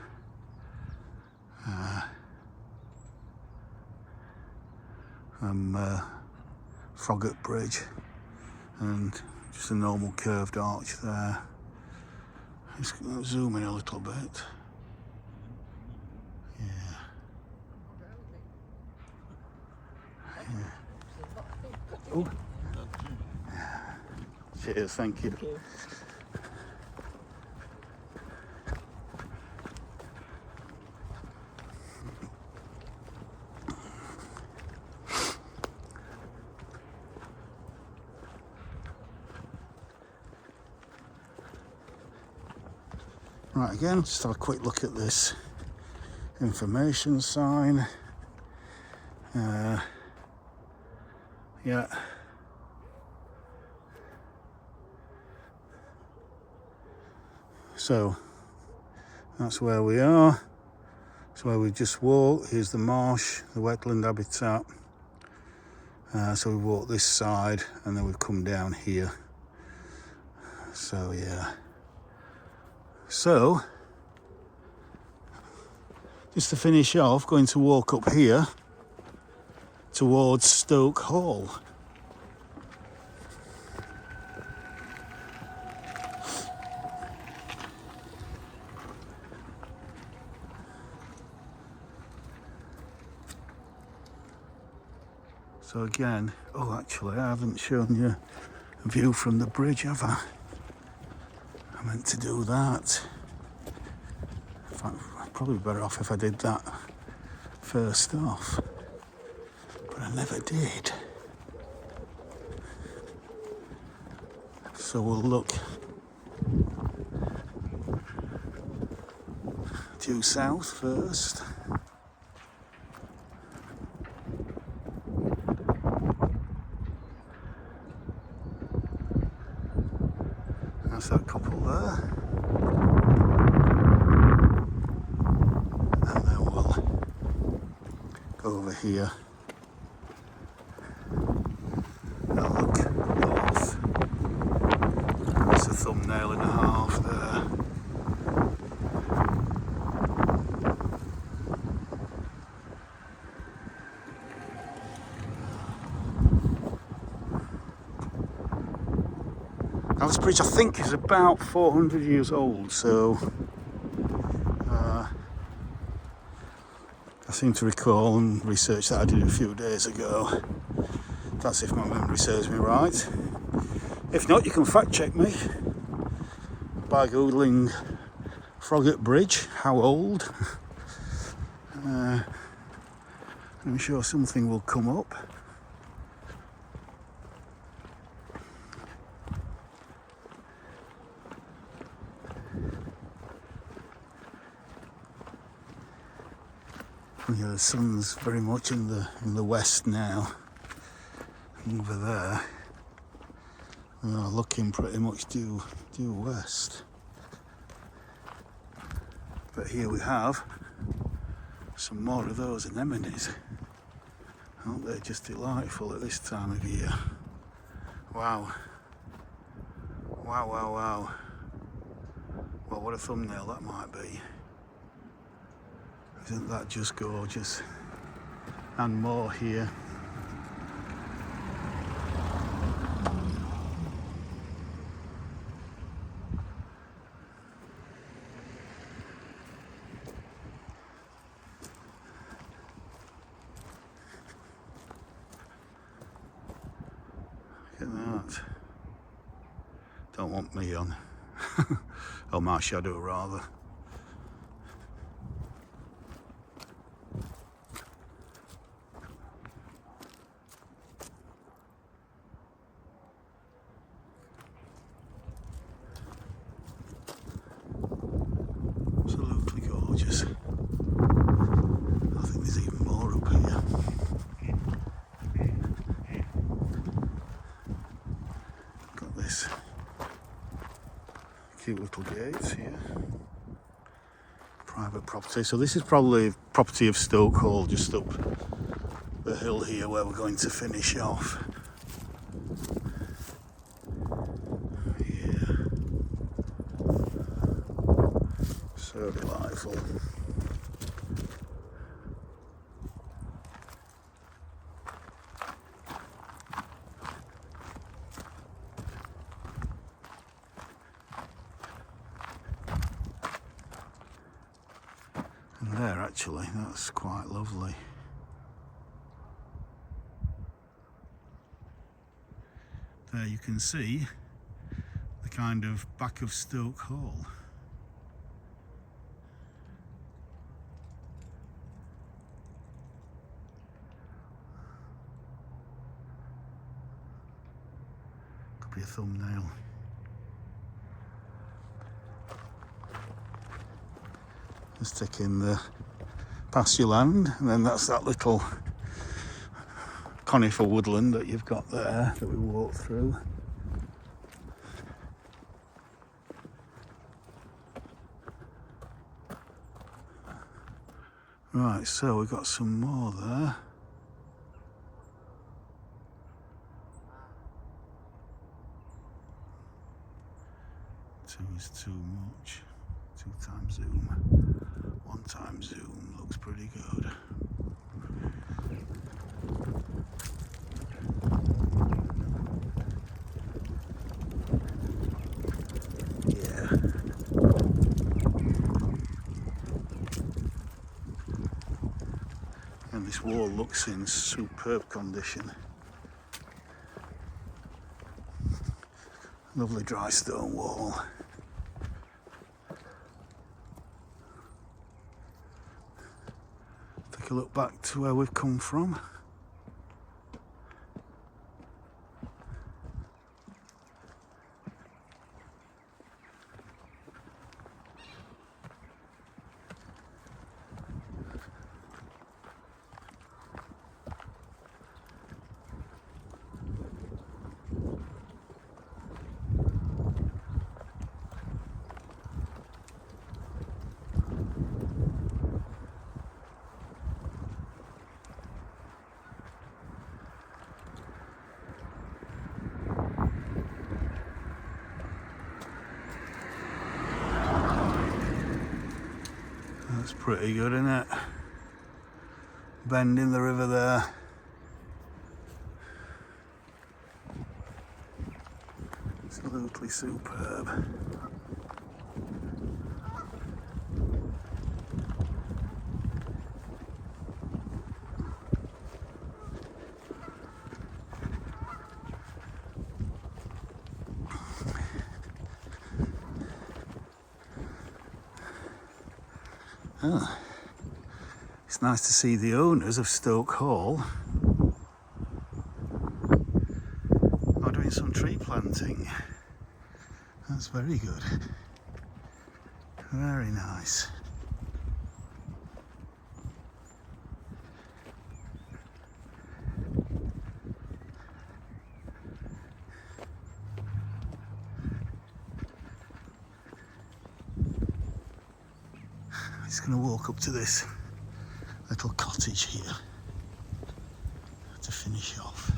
Froggatt Bridge, and just a normal curved arch there. Just gonna zoom in a little bit. Yeah. Oh. Cheers, thank you. Right, again, just have a quick look at this information sign. Yeah. So that's where we are. That's where we just walked. Here's the marsh, the wetland habitat. So we walked this side and then we've come down here. So yeah. So just to finish off, going to walk up here towards Stoke Hall. So again, oh actually I haven't shown you a view from the bridge, have I? I meant to do that. In fact, probably better off if I did that first off, but I never did. So we'll look due south first. That's that couple there. And then we'll go over here and look north. That's a thumbnail and a half there. Now this bridge I think is about 400 years old, so I seem to recall and research that I did a few days ago. That's if my memory serves me right. If not, you can fact check me by googling Froggatt Bridge, how old? I'm sure something will come up. Yeah, the sun's very much in the west now. Over there, we are looking pretty much due west. But here we have some more of those anemones. Aren't they just delightful at this time of year? Wow. Wow, wow, wow. Well, what a thumbnail that might be. Isn't that just gorgeous? And more here. Look at that. Don't want me on. Or my shadow rather. Absolutely gorgeous. I think there's even more up here. Got this cute little gates here. Private property. So this is probably property of Stoke Hall, just up the hill here where we're going to finish off. Yeah. So delightful. And there actually, that's quite lovely. There you can see the kind of back of Stoke Hall. Could be a thumbnail. Just take in the pasture land, and then that's that little conifer woodland that you've got there that we walked through. Right, so we've got some more there. Two is too much. 2 times zoom. 1 time zoom looks pretty good. Yeah. And this wall looks in superb condition. Lovely dry stone wall. Take a look back to where we've come from. That's pretty good, isn't it? Bend in the river there. Absolutely superb. Oh, it's nice to see the owners of Stoke Hall are doing some tree planting. That's very good. Very nice. Just going to walk up to this little cottage here to finish off.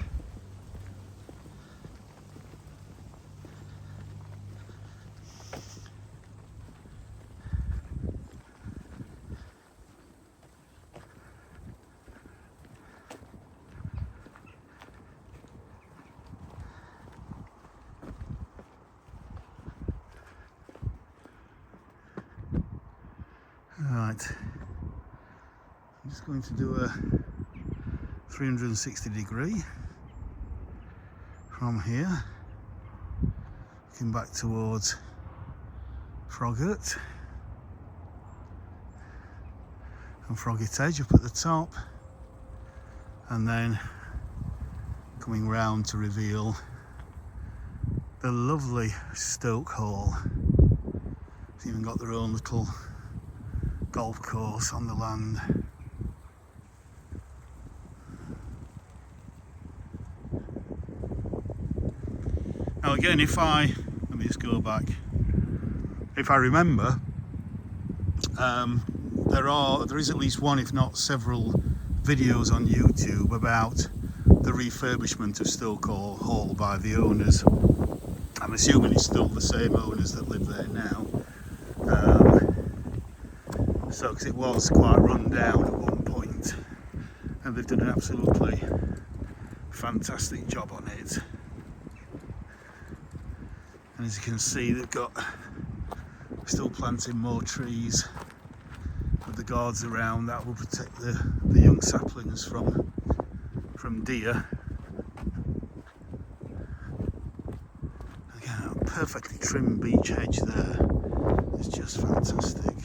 Right, I'm just going to do a 360 degree from here looking back towards Froggatt and Froggatt Edge up at the top, and then coming round to reveal the lovely Stoke Hall. It's even got their own little golf course on the land. Now again, let me just go back. If I remember, there is at least one, if not several, videos on YouTube about the refurbishment of Stoke Hall by the owners. I'm assuming it's still the same owners that live there now. So, because it was quite run down at one point, and they've done an absolutely fantastic job on it. And as you can see, they've got still planting more trees with the guards around that will protect the young saplings from deer. Again, a perfectly trimmed beech hedge there is just fantastic.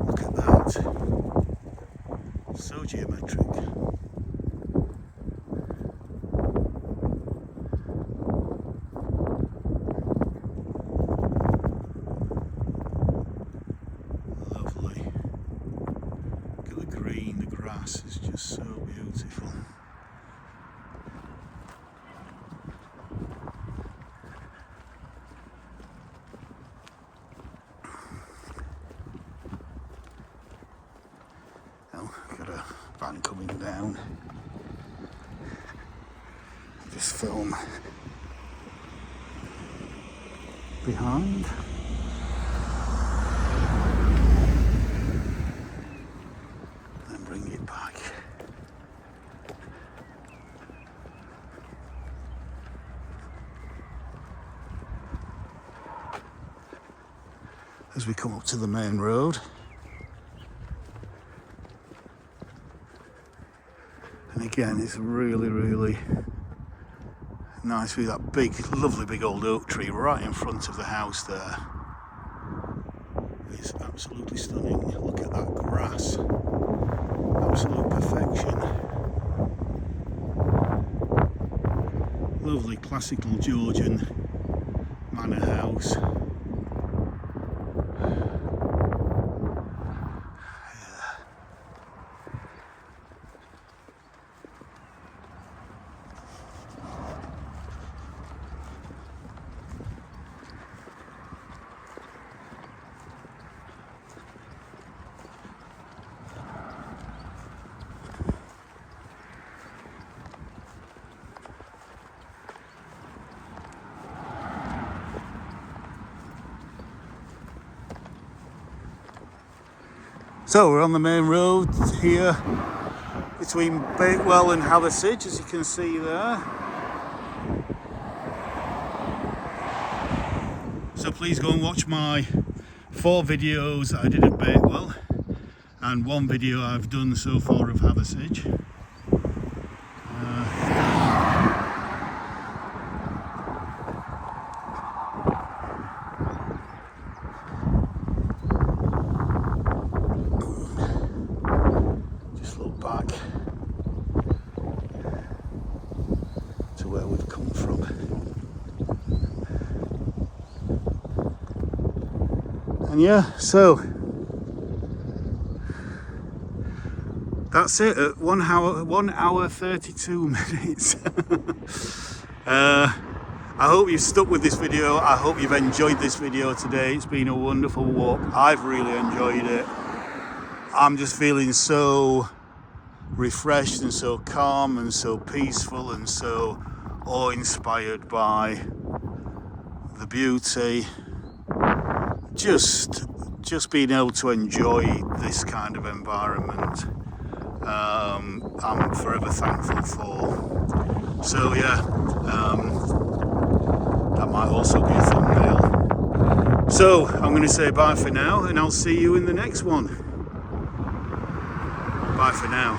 Look at that, so geometric. Is just so beautiful. Now, got a van coming down. Just film behind. Bring it back. As we come up to the main road, and again it's really nice with that lovely big old oak tree right in front of the house there. It's absolutely stunning. Look at that grass. Absolute perfection. Lovely classical Georgian manor house. So we're on the main road here between Bakewell and Hathersage, as you can see there. So please go and watch my 4 videos that I did at Bakewell and 1 video I've done so far of Hathersage. Back to where we've come from. And yeah, so that's it at 1 hour 32 minutes. I hope you've stuck with this video. I hope you've enjoyed this video today. It's been a wonderful walk. I've really enjoyed it. I'm just feeling so refreshed and so calm and so peaceful and so awe-inspired by the beauty. Just being able to enjoy this kind of environment, I'm forever thankful for. So yeah, that might also be a thumbnail. So I'm going to say bye for now, and I'll see you in the next one. Bye for now.